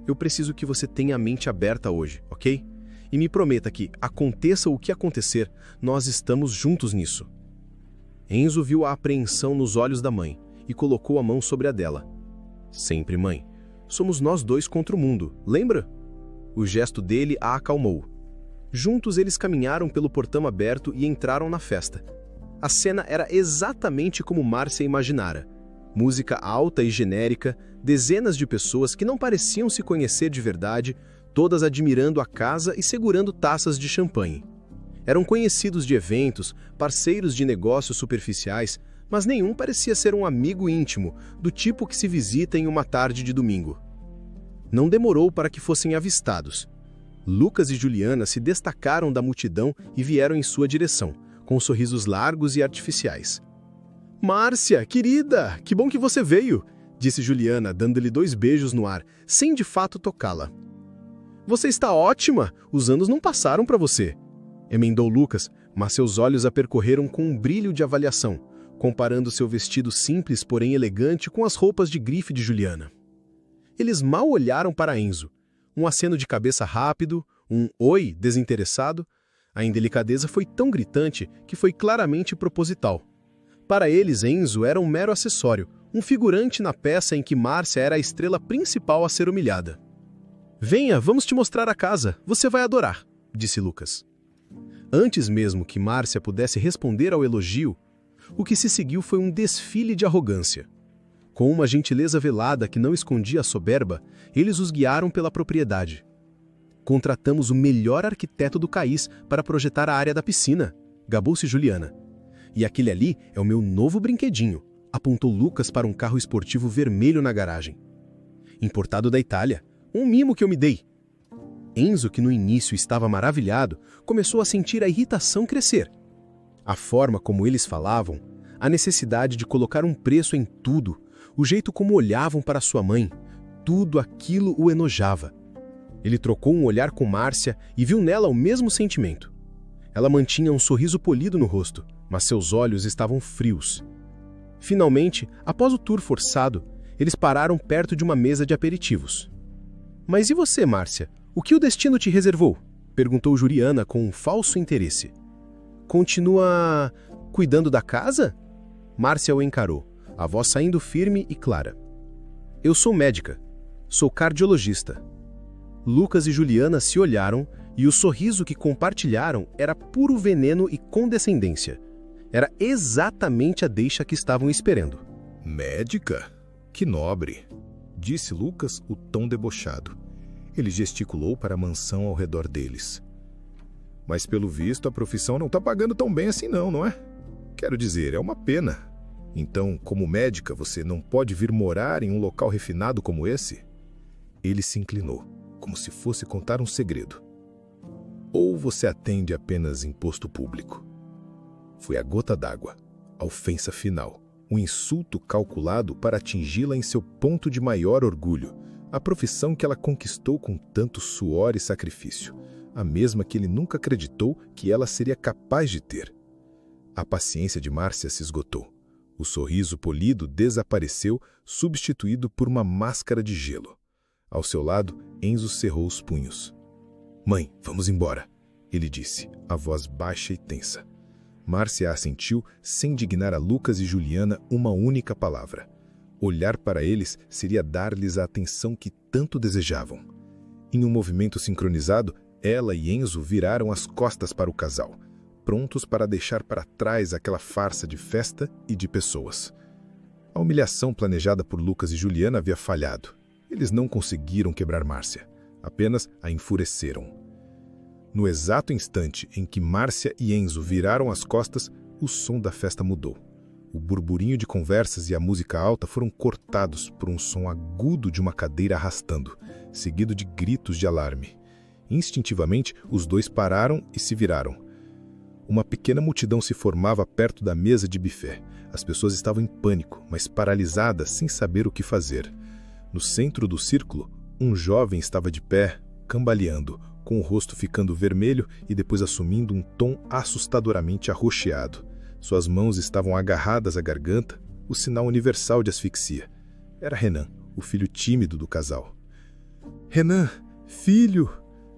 Eu preciso que você tenha a mente aberta hoje, ok? E me prometa que, aconteça o que acontecer, nós estamos juntos nisso. Enzo viu a apreensão nos olhos da mãe e colocou a mão sobre a dela. Sempre, mãe. Somos nós dois contra o mundo, lembra? O gesto dele a acalmou. Juntos eles caminharam pelo portão aberto e entraram na festa. A cena era exatamente como Márcia imaginara. Música alta e genérica, dezenas de pessoas que não pareciam se conhecer de verdade, todas admirando a casa e segurando taças de champanhe. Eram conhecidos de eventos, parceiros de negócios superficiais, mas nenhum parecia ser um amigo íntimo, do tipo que se visita em uma tarde de domingo. Não demorou para que fossem avistados. Lucas e Juliana se destacaram da multidão e vieram em sua direção, com sorrisos largos e artificiais. "Márcia, querida, que bom que você veio", disse Juliana, dando-lhe 2 beijos no ar, sem de fato tocá-la. "Você está ótima, os anos não passaram para você", emendou Lucas, mas seus olhos a percorreram com um brilho de avaliação, comparando seu vestido simples, porém elegante, com as roupas de grife de Juliana. Eles mal olharam para Enzo. Um aceno de cabeça rápido, um oi desinteressado. A indelicadeza foi tão gritante que foi claramente proposital. Para eles, Enzo era um mero acessório, um figurante na peça em que Márcia era a estrela principal a ser humilhada. "Venha, vamos te mostrar a casa, você vai adorar", disse Lucas. Antes mesmo que Márcia pudesse responder ao elogio, o que se seguiu foi um desfile de arrogância. Com uma gentileza velada que não escondia a soberba, eles os guiaram pela propriedade. "Contratamos o melhor arquiteto do país para projetar a área da piscina", gabou-se Juliana. "E aquele ali é o meu novo brinquedinho", apontou Lucas para um carro esportivo vermelho na garagem. "Importado da Itália, um mimo que eu me dei." Enzo, que no início estava maravilhado, começou a sentir a irritação crescer. A forma como eles falavam, a necessidade de colocar um preço em tudo, o jeito como olhavam para sua mãe, tudo aquilo o enojava. Ele trocou um olhar com Márcia e viu nela o mesmo sentimento. Ela mantinha um sorriso polido no rosto, mas seus olhos estavam frios. Finalmente, após o tour forçado, eles pararam perto de uma mesa de aperitivos. "Mas e você, Márcia? O que o destino te reservou?", perguntou Juliana com um falso interesse. "Continua cuidando da casa?" Márcia o encarou, a voz saindo firme e clara. "Eu sou médica. Sou cardiologista." Lucas e Juliana se olharam e o sorriso que compartilharam era puro veneno e condescendência. Era exatamente a deixa que estavam esperando.
"Médica? Que nobre", disse Lucas, o tom debochado. Ele gesticulou para a mansão ao redor deles. "Mas pelo visto a profissão não está pagando tão bem assim não é? Quero dizer, é uma pena. Então, como médica, você não pode vir morar em um local refinado como esse?" Ele se inclinou, como se fosse contar um segredo. "Ou você atende apenas imposto público?" Foi a gota d'água, a ofensa final, um insulto calculado para atingi-la em seu ponto de maior orgulho, a profissão que ela conquistou com tanto suor e sacrifício, a mesma que ele nunca acreditou que ela seria capaz de ter. A paciência de Márcia se esgotou. O sorriso polido desapareceu, substituído por uma máscara de gelo. Ao seu lado, Enzo cerrou os punhos. "Mãe, vamos embora", ele disse, a voz baixa e tensa. Márcia assentiu, sem dignar a Lucas e Juliana uma única palavra. Olhar para eles seria dar-lhes a atenção que tanto desejavam. Em um movimento sincronizado, ela e Enzo viraram as costas para o casal, prontos para deixar para trás aquela farsa de festa e de pessoas. A humilhação planejada por Lucas e Juliana havia falhado. Eles não conseguiram quebrar Márcia, apenas a enfureceram. No exato instante em que Márcia e Enzo viraram as costas, o som da festa mudou. O burburinho de conversas e a música alta foram cortados por um som agudo de uma cadeira arrastando, seguido de gritos de alarme. Instintivamente, os dois pararam e se viraram. Uma pequena multidão se formava perto da mesa de buffet. As pessoas estavam em pânico, mas paralisadas, sem saber o que fazer. No centro do círculo, um jovem estava de pé, cambaleando, com o rosto ficando vermelho e depois assumindo um tom assustadoramente arroxeado. Suas mãos estavam agarradas à garganta, o sinal universal de asfixia. Era Renan,
o filho tímido do casal. "Renan, filho!"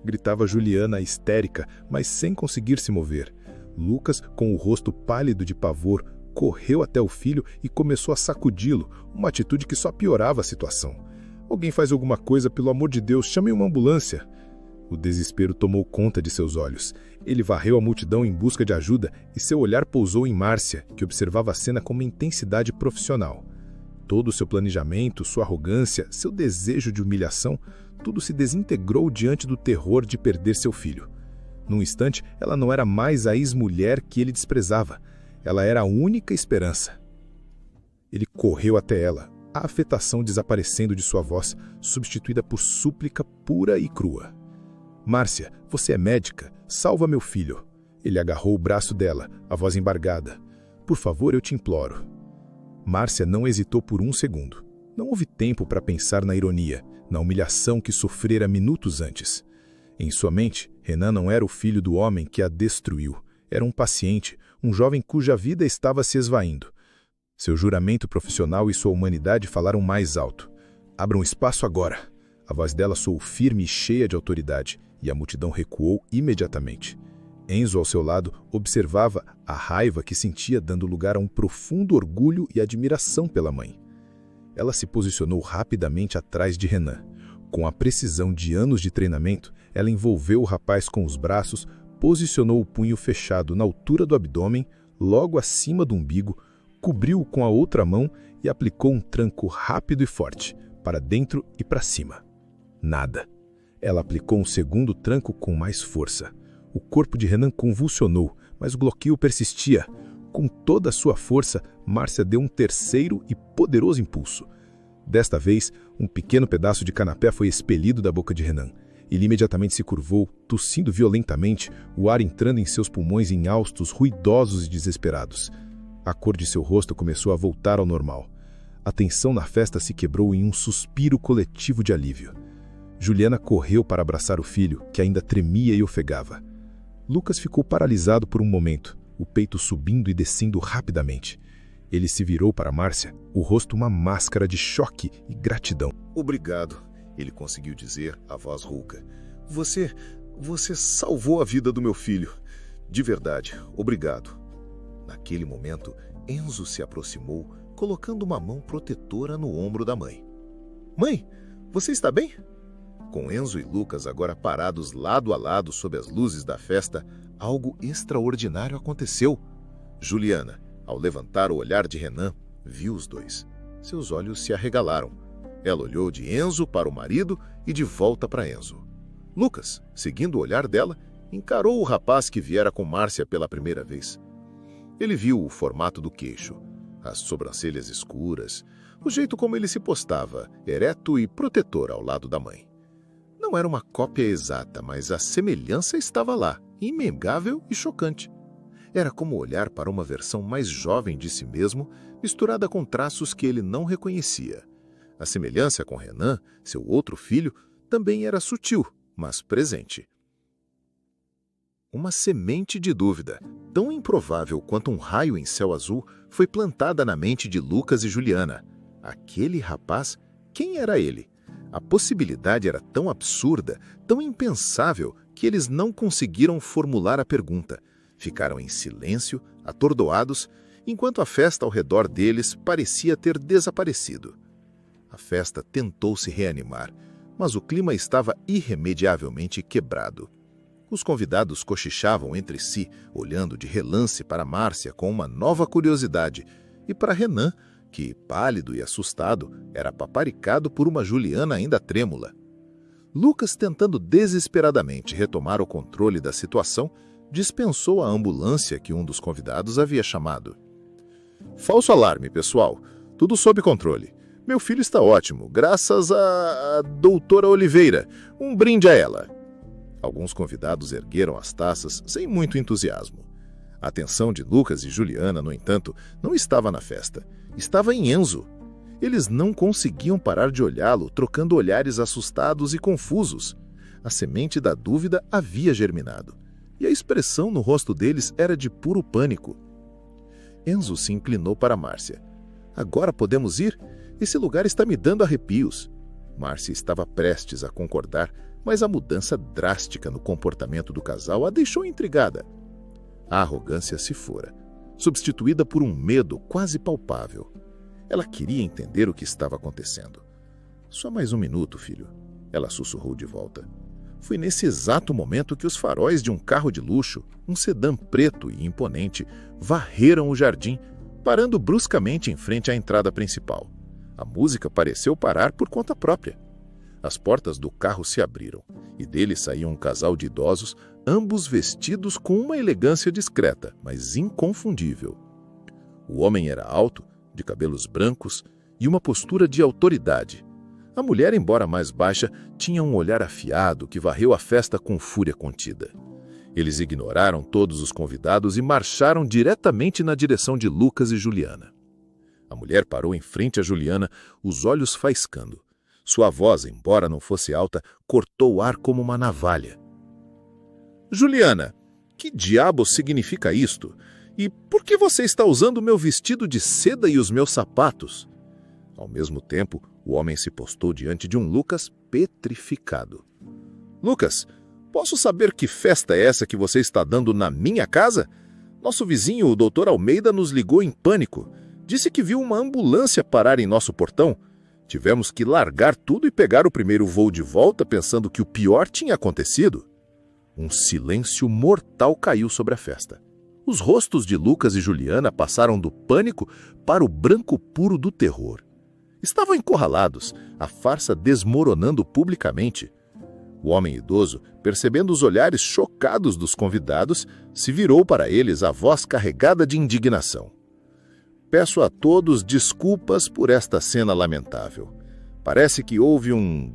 gritava Juliana histérica, mas sem conseguir se mover. Lucas, com o rosto pálido de pavor, correu até o filho e começou a sacudi-lo, uma atitude que só piorava a situação. "Alguém faz alguma coisa, pelo amor de Deus, chame uma ambulância!" O desespero tomou conta de seus olhos. Ele varreu a multidão em busca de ajuda e seu olhar pousou em Márcia, que observava a cena com uma intensidade profissional. Todo o seu planejamento, sua arrogância, seu desejo de humilhação, tudo se desintegrou diante do terror de perder seu filho. Num instante, ela não era mais a ex-mulher que ele desprezava. Ela era a única esperança. Ele correu até ela, a afetação desaparecendo de sua voz, substituída por súplica pura e crua. "Márcia, você é médica? Salva meu filho." Ele agarrou o braço dela, a voz embargada. "Por favor, eu te imploro." Márcia não hesitou por um segundo. Não houve tempo para pensar na ironia, na humilhação que sofrera minutos antes. Em sua mente, Renan não era o filho do homem que a destruiu. Era um paciente, um jovem cuja vida estava se esvaindo. Seu juramento profissional e sua humanidade falaram mais alto. "Abram espaço agora." A voz dela soou firme e cheia de autoridade, e a multidão recuou imediatamente. Enzo, ao seu lado, observava a raiva que sentia, dando lugar a um profundo orgulho e admiração pela mãe. Ela se posicionou rapidamente atrás de Renan. Com a precisão de anos de treinamento, ela envolveu o rapaz com os braços, posicionou o punho fechado na altura do abdômen, logo acima do umbigo, cobriu-o com a outra mão e aplicou um tranco rápido e forte, para dentro e para cima. Nada. Ela aplicou um segundo tranco com mais força. O corpo de Renan convulsionou, mas o bloqueio persistia. Com toda a sua força, Márcia deu um terceiro e poderoso impulso. Desta vez, um pequeno pedaço de canapé foi expelido da boca de Renan. Ele imediatamente se curvou, tossindo violentamente, o ar entrando em seus pulmões em haustos ruidosos e desesperados. A cor de seu rosto começou a voltar ao normal. A tensão na festa se quebrou em um suspiro coletivo de alívio. Juliana correu para abraçar o filho, que ainda tremia e ofegava. Lucas ficou paralisado por um momento, o peito subindo e descendo rapidamente. Ele se virou para Márcia, o rosto uma máscara de choque e gratidão.
"Obrigado", ele conseguiu dizer, a voz rouca. Você salvou a vida do meu filho. De verdade, obrigado." Naquele momento, Enzo se aproximou, colocando uma mão protetora no ombro da mãe. "Mãe, você está bem?" Com Enzo e Lucas agora parados lado a lado sob as luzes da festa, algo extraordinário aconteceu. Juliana, ao levantar o olhar de Renan, viu os dois. Seus olhos se arregalaram. Ela olhou de Enzo para o marido e de volta para Enzo. Lucas, seguindo o olhar dela, encarou o rapaz que viera com Márcia pela primeira vez. Ele viu o formato do queixo, as sobrancelhas escuras, o jeito como ele se postava, ereto e protetor ao lado da mãe. Não era uma cópia exata, mas a semelhança estava lá, inegável e chocante. Era como olhar para uma versão mais jovem de si mesmo, misturada com traços que ele não reconhecia. A semelhança com Renan, seu outro filho, também era sutil, mas presente. Uma semente de dúvida, tão improvável quanto um raio em céu azul, foi plantada na mente de Lucas e Juliana. Aquele rapaz, quem era ele? A possibilidade era tão absurda, tão impensável, que eles não conseguiram formular a pergunta. Ficaram em silêncio, atordoados, enquanto a festa ao redor deles parecia ter desaparecido. A festa tentou se reanimar, mas o clima estava irremediavelmente quebrado. Os convidados cochichavam entre si, olhando de relance para Márcia com uma nova curiosidade, e para Renan, que, pálido e assustado, era paparicado por uma Juliana ainda trêmula. Lucas, tentando desesperadamente retomar o controle da situação, dispensou a ambulância que um dos convidados havia chamado. "Falso alarme, pessoal. Tudo sob controle. Meu filho está ótimo, graças à doutora Oliveira. Um brinde a ela." Alguns convidados ergueram as taças sem muito entusiasmo. A atenção de Lucas e Juliana, no entanto, não estava na festa. Estava em Enzo. Eles não conseguiam parar de olhá-lo, trocando olhares assustados e confusos. A semente da dúvida havia germinado, e a expressão no rosto deles era de puro pânico. Enzo se inclinou para Márcia. "Agora podemos ir?
Esse lugar está me dando arrepios. Márcia estava prestes a concordar, mas a mudança drástica no comportamento do casal a deixou intrigada. A arrogância se fora, substituída por um medo quase palpável. Ela queria entender o que estava acontecendo. Só mais um minuto, filho, ela sussurrou de volta. Foi nesse exato momento que os faróis de um carro de luxo, um sedã preto e imponente, varreram o jardim, parando bruscamente em frente à entrada principal. A música pareceu parar por conta própria. As portas do carro se abriram, e dele saiu um casal de idosos, ambos vestidos com uma elegância discreta, mas inconfundível. O homem era alto, de cabelos brancos e uma postura de autoridade. A mulher, embora mais baixa, tinha um olhar afiado que varreu a festa com fúria contida. Eles ignoraram todos os convidados e marcharam diretamente na direção de Lucas e Juliana. A mulher parou em frente a Juliana, os olhos faiscando. Sua voz, embora não fosse alta, cortou o ar como uma navalha. Juliana, que diabo significa isto? E por que você está usando o meu vestido de seda e os meus sapatos? Ao mesmo tempo, o homem se postou diante de um Lucas petrificado. Lucas, posso saber que festa é essa que você está dando na minha casa? Nosso vizinho, o Dr. Almeida, nos ligou em pânico. Disse que viu uma ambulância parar em nosso portão. Tivemos que largar tudo e pegar o primeiro voo de volta, pensando que o pior tinha acontecido. Um silêncio mortal caiu sobre a festa. Os rostos de Lucas e Juliana passaram do pânico para o branco puro do terror. Estavam encurralados, a farsa desmoronando publicamente. O homem idoso, percebendo os olhares chocados dos convidados, se virou para eles, a voz carregada de indignação. Peço a todos desculpas por esta cena lamentável. Parece que houve um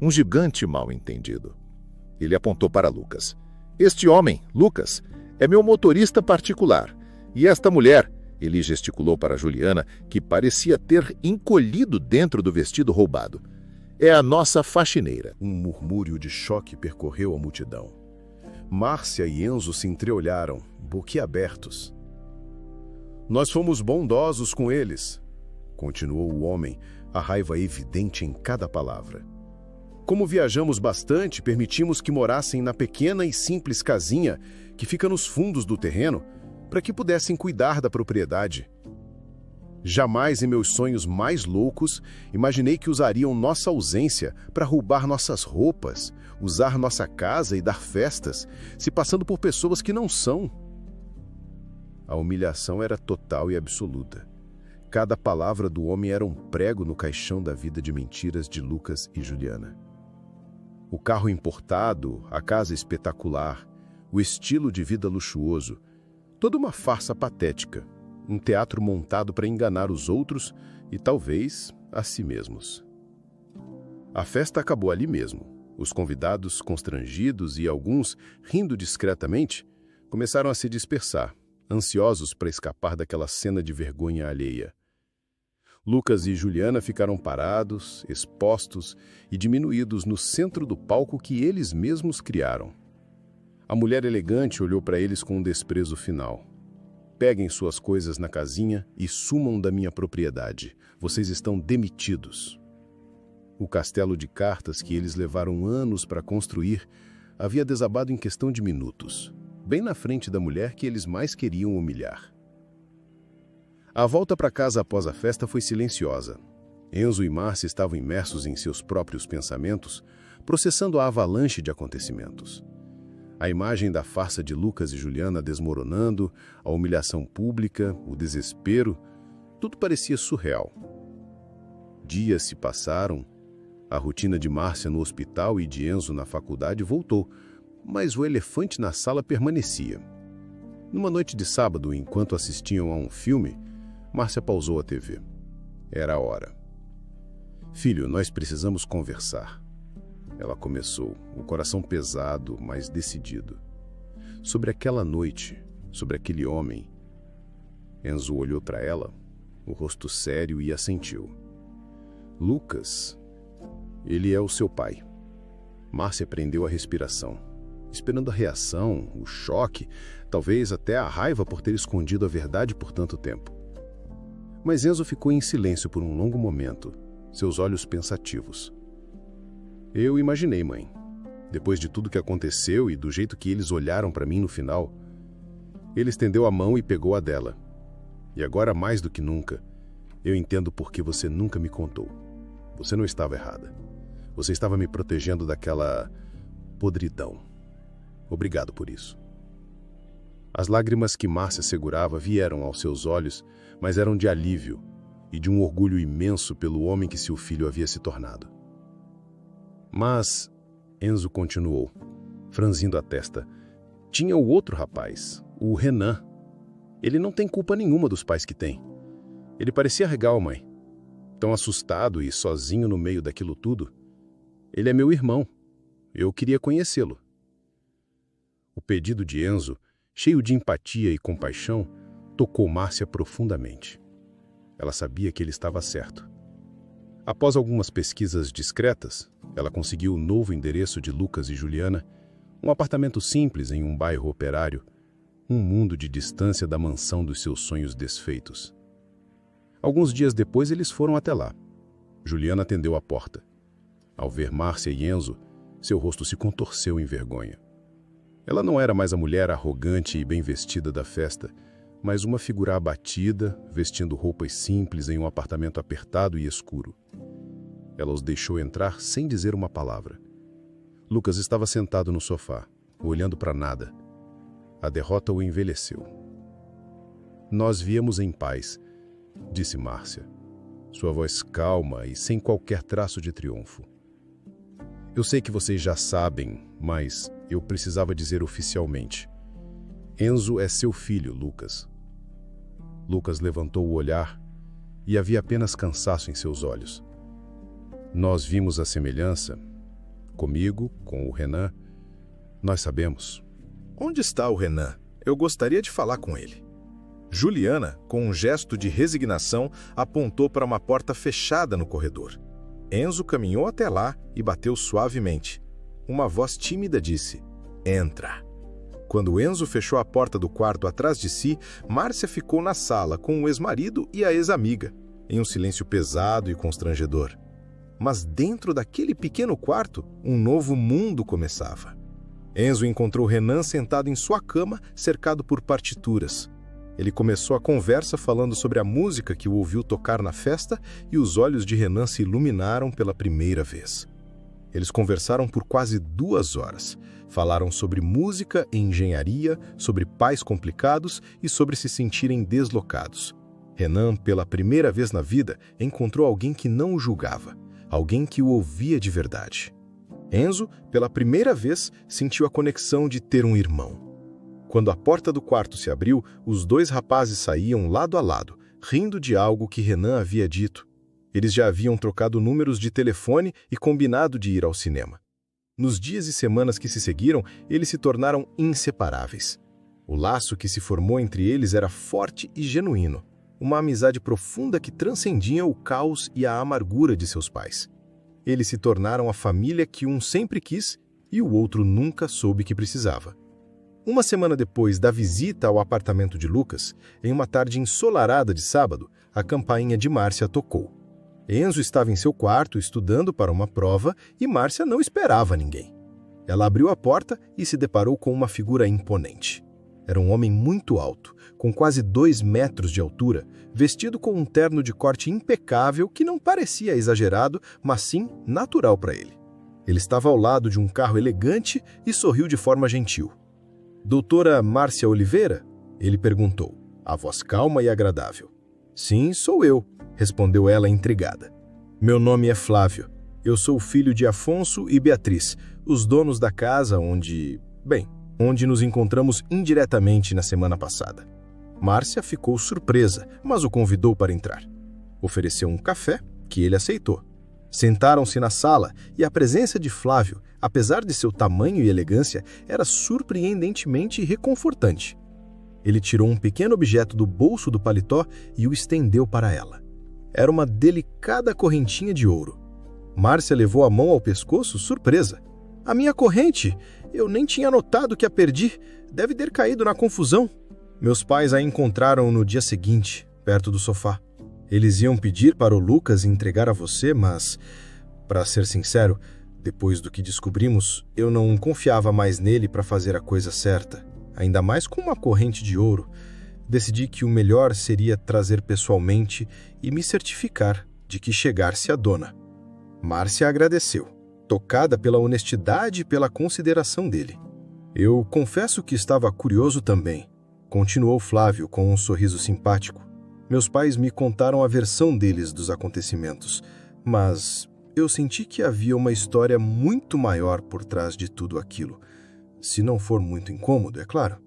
gigante mal-entendido. Ele apontou para Lucas. Este homem, Lucas, é meu motorista particular. E esta mulher, ele gesticulou para Juliana, que parecia ter encolhido dentro do vestido roubado, é a nossa faxineira.
Um murmúrio de choque percorreu a multidão. Márcia e Enzo se entreolharam, boquiabertos. Nós fomos bondosos com eles, continuou o homem, a raiva evidente em cada palavra. Como viajamos bastante, permitimos que morassem na pequena e simples casinha que fica nos fundos do terreno, para que pudessem cuidar da propriedade. Jamais em meus sonhos mais loucos imaginei que usariam nossa ausência para roubar nossas roupas, usar nossa casa e dar festas, se passando por pessoas que não são. A humilhação era total e absoluta. Cada palavra do homem era um prego no caixão da vida de mentiras de Lucas e Juliana. O carro importado, a casa espetacular, o estilo de vida luxuoso, toda uma farsa patética, um teatro montado para enganar os outros e talvez a si mesmos. A festa acabou ali mesmo. Os convidados, constrangidos e alguns rindo discretamente, começaram a se dispersar, ansiosos para escapar daquela cena de vergonha alheia. Lucas e Juliana ficaram parados, expostos e diminuídos no centro do palco que eles mesmos criaram. A mulher elegante olhou para eles com um desprezo final. Peguem suas coisas na casinha e sumam da minha propriedade. Vocês estão demitidos. O castelo de cartas que eles levaram anos para construir havia desabado em questão de minutos, bem na frente da mulher que eles mais queriam humilhar. A volta para casa após a festa foi silenciosa. Enzo e Márcia estavam imersos em seus próprios pensamentos, processando a avalanche de acontecimentos. A imagem da farsa de Lucas e Juliana desmoronando, a humilhação pública, o desespero, tudo parecia surreal. Dias se passaram, a rotina de Márcia no hospital e de Enzo na faculdade voltou, mas o elefante na sala permanecia. Numa noite de sábado, enquanto assistiam a um filme, Márcia pausou a TV. Era a hora. Filho, nós precisamos conversar. Ela começou, o coração pesado, mas decidido. Sobre aquela noite, sobre aquele homem. Enzo olhou para ela, o rosto sério, e assentiu. Lucas, ele é o seu pai. Márcia prendeu a respiração, esperando a reação, o choque, talvez até a raiva por ter escondido a verdade por tanto tempo.
Mas Enzo ficou em silêncio por um longo momento, seus olhos pensativos. Eu imaginei, mãe. Depois de tudo que aconteceu e do jeito que eles olharam para mim no final, ele estendeu a mão e pegou a dela. E agora, mais do que nunca, eu entendo por que você nunca me contou. Você não estava errada. Você estava me protegendo daquela podridão. Obrigado por isso. As lágrimas que Márcia segurava vieram aos seus olhos, mas eram de alívio e de um orgulho imenso pelo homem que seu filho havia se tornado. Mas, Enzo continuou, franzindo a testa, tinha o outro rapaz, o Renan. Ele não tem culpa nenhuma dos pais que tem. Ele parecia legal, mãe. Tão assustado e sozinho no meio daquilo tudo. Ele é meu irmão. Eu queria conhecê-lo. O pedido de Enzo, cheio de empatia e compaixão, tocou Márcia profundamente. Ela sabia que ele estava certo. Após algumas pesquisas discretas, ela conseguiu o novo endereço de Lucas e Juliana, um apartamento simples em um bairro operário, um mundo de distância da mansão dos seus sonhos desfeitos. Alguns dias depois eles foram até lá. Juliana atendeu a porta. Ao ver Márcia e Enzo, seu rosto se contorceu em vergonha. Ela não era mais a mulher arrogante e bem vestida da festa, mas uma figura abatida, vestindo roupas simples em um apartamento apertado e escuro. Ela os deixou entrar sem dizer uma palavra. Lucas estava sentado no sofá, olhando para nada. A derrota o envelheceu. Nós viemos em paz, disse Márcia, sua voz calma e sem qualquer traço de triunfo. Eu sei que vocês já sabem, mas eu precisava dizer oficialmente. Enzo é seu filho, Lucas. Lucas levantou o olhar e havia apenas cansaço em seus olhos. Nós vimos a semelhança. Comigo, com o Renan, nós sabemos.
Onde está o Renan? Eu gostaria de falar com ele. Juliana, com um gesto de resignação, apontou para uma porta fechada no corredor. Enzo caminhou até lá e bateu suavemente. Uma voz tímida disse, entra. Quando Enzo fechou a porta do quarto atrás de si, Márcia ficou na sala com o ex-marido e a ex-amiga, em um silêncio pesado e constrangedor. Mas dentro daquele pequeno quarto, um novo mundo começava. Enzo encontrou Renan sentado em sua cama, cercado por partituras. Ele começou a conversa falando sobre a música que o ouviu tocar na festa e os olhos de Renan se iluminaram pela primeira vez. Eles conversaram por quase 2 horas. Falaram sobre música e engenharia, sobre pais complicados e sobre se sentirem deslocados. Renan, pela primeira vez na vida, encontrou alguém que não o julgava, alguém que o ouvia de verdade. Enzo, pela primeira vez, sentiu a conexão de ter um irmão. Quando a porta do quarto se abriu, os 2 rapazes saíam lado a lado, rindo de algo que Renan havia dito. Eles já haviam trocado números de telefone e combinado de ir ao cinema. Nos dias e semanas que se seguiram, eles se tornaram inseparáveis. O laço que se formou entre eles era forte e genuíno, uma amizade profunda que transcendia o caos e a amargura de seus pais. Eles se tornaram a família que um sempre quis e o outro nunca soube que precisava. Uma semana depois da visita ao apartamento de Lucas, em uma tarde ensolarada de sábado, a campainha de Márcia tocou. Enzo estava em seu quarto estudando para uma prova e Márcia não esperava ninguém. Ela abriu a porta e se deparou com uma figura imponente. Era um homem muito alto, com quase 2 metros de altura, vestido com um terno de corte impecável que não parecia exagerado, mas sim natural para ele. Ele estava ao lado de um carro elegante e sorriu de forma gentil. Doutora Márcia Oliveira? Ele perguntou, a voz calma e agradável. Sim, sou eu, respondeu ela intrigada. Meu nome é Flávio. Eu sou filho de Afonso e Beatriz, os donos da casa onde nos encontramos indiretamente na semana passada. Márcia ficou surpresa, mas o convidou para entrar. Ofereceu um café, que ele aceitou. Sentaram-se na sala e a presença de Flávio, apesar de seu tamanho e elegância, era surpreendentemente reconfortante. Ele tirou um pequeno objeto do bolso do paletó e o estendeu para ela. Era uma delicada correntinha de ouro. Márcia levou a mão ao pescoço, surpresa. A minha corrente! Eu nem tinha notado que a perdi. Deve ter caído na confusão. Meus pais a encontraram no dia seguinte, perto do sofá.
Eles iam pedir para o Lucas entregar a você, mas, para ser sincero, depois do que descobrimos, eu não confiava mais nele para fazer a coisa certa, ainda mais com uma corrente de ouro. Decidi que o melhor seria trazer pessoalmente e me certificar de que chegar-se a dona. Márcia agradeceu, tocada pela honestidade e pela consideração dele. Eu confesso que estava curioso também, continuou Flávio com um sorriso simpático. Meus pais me contaram a versão deles dos acontecimentos, mas eu senti que havia uma história muito maior por trás de tudo aquilo. Se não for muito incômodo, é claro.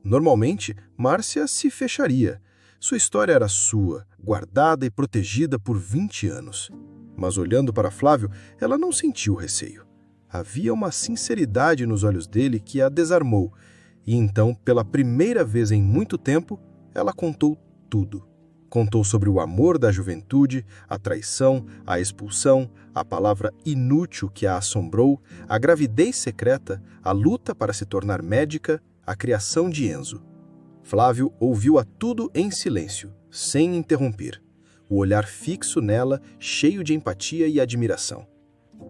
Normalmente, Márcia se fecharia. Sua história era sua, guardada e protegida por 20 anos. Mas olhando para Flávio, ela não sentiu receio. Havia uma sinceridade nos olhos dele que a desarmou. E então, pela primeira vez em muito tempo, ela contou tudo. Contou sobre o amor da juventude, a traição, a expulsão, a palavra inútil que a assombrou, a gravidez secreta, a luta para se tornar médica, a criação de Enzo. Flávio ouviu-a tudo em silêncio, sem interromper. O olhar fixo nela, cheio de empatia e admiração.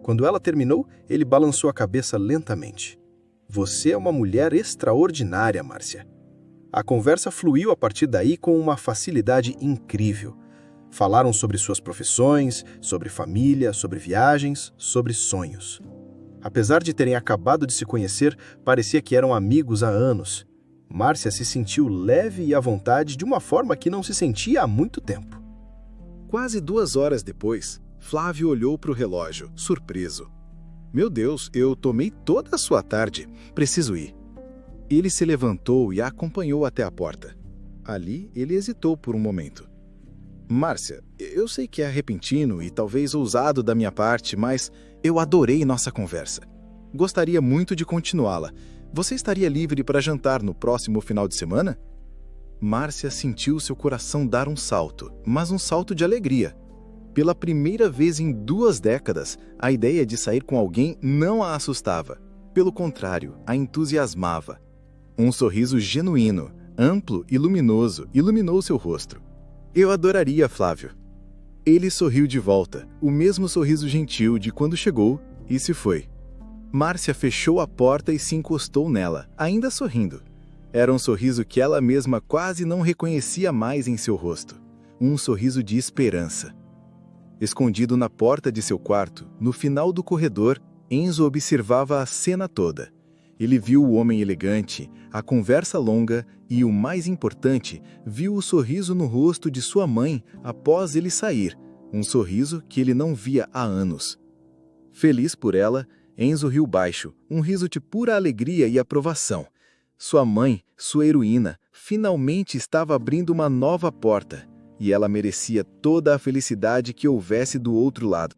Quando ela terminou, ele balançou a cabeça lentamente. Você é uma mulher extraordinária, Márcia. A conversa fluiu a partir daí com uma facilidade incrível. Falaram sobre suas profissões, sobre família, sobre viagens, sobre sonhos. Apesar de terem acabado de se conhecer, parecia que eram amigos há anos. Márcia se sentiu leve e à vontade de uma forma que não se sentia há muito tempo.
Quase 2 horas depois, Flávio olhou para o relógio, surpreso. Meu Deus, eu tomei toda a sua tarde. Preciso ir. Ele se levantou e a acompanhou até a porta. Ali, ele hesitou por um momento. Márcia, eu sei que é repentino e talvez ousado da minha parte, mas eu adorei nossa conversa. Gostaria muito de continuá-la. Você estaria livre para jantar no próximo final de semana? Márcia sentiu seu coração dar um salto, mas um salto de alegria. Pela primeira vez em 2 décadas, a ideia de sair com alguém não a assustava. Pelo contrário, a entusiasmava. Um sorriso genuíno, amplo e luminoso iluminou seu rosto. Eu adoraria, Flávio. Ele sorriu de volta, o mesmo sorriso gentil de quando chegou e se foi. Márcia fechou a porta e se encostou nela, ainda sorrindo. Era um sorriso que ela mesma quase não reconhecia mais em seu rosto. Um sorriso de esperança. Escondido na porta de seu quarto, no final do corredor, Enzo observava a cena toda. Ele viu o homem elegante, a conversa longa e, o mais importante, viu o sorriso no rosto de sua mãe após ele sair, um sorriso que ele não via há anos. Feliz por ela, Enzo riu baixo, um riso de pura alegria e aprovação. Sua mãe, sua heroína, finalmente estava abrindo uma nova porta, e ela merecia toda a felicidade que houvesse do outro lado.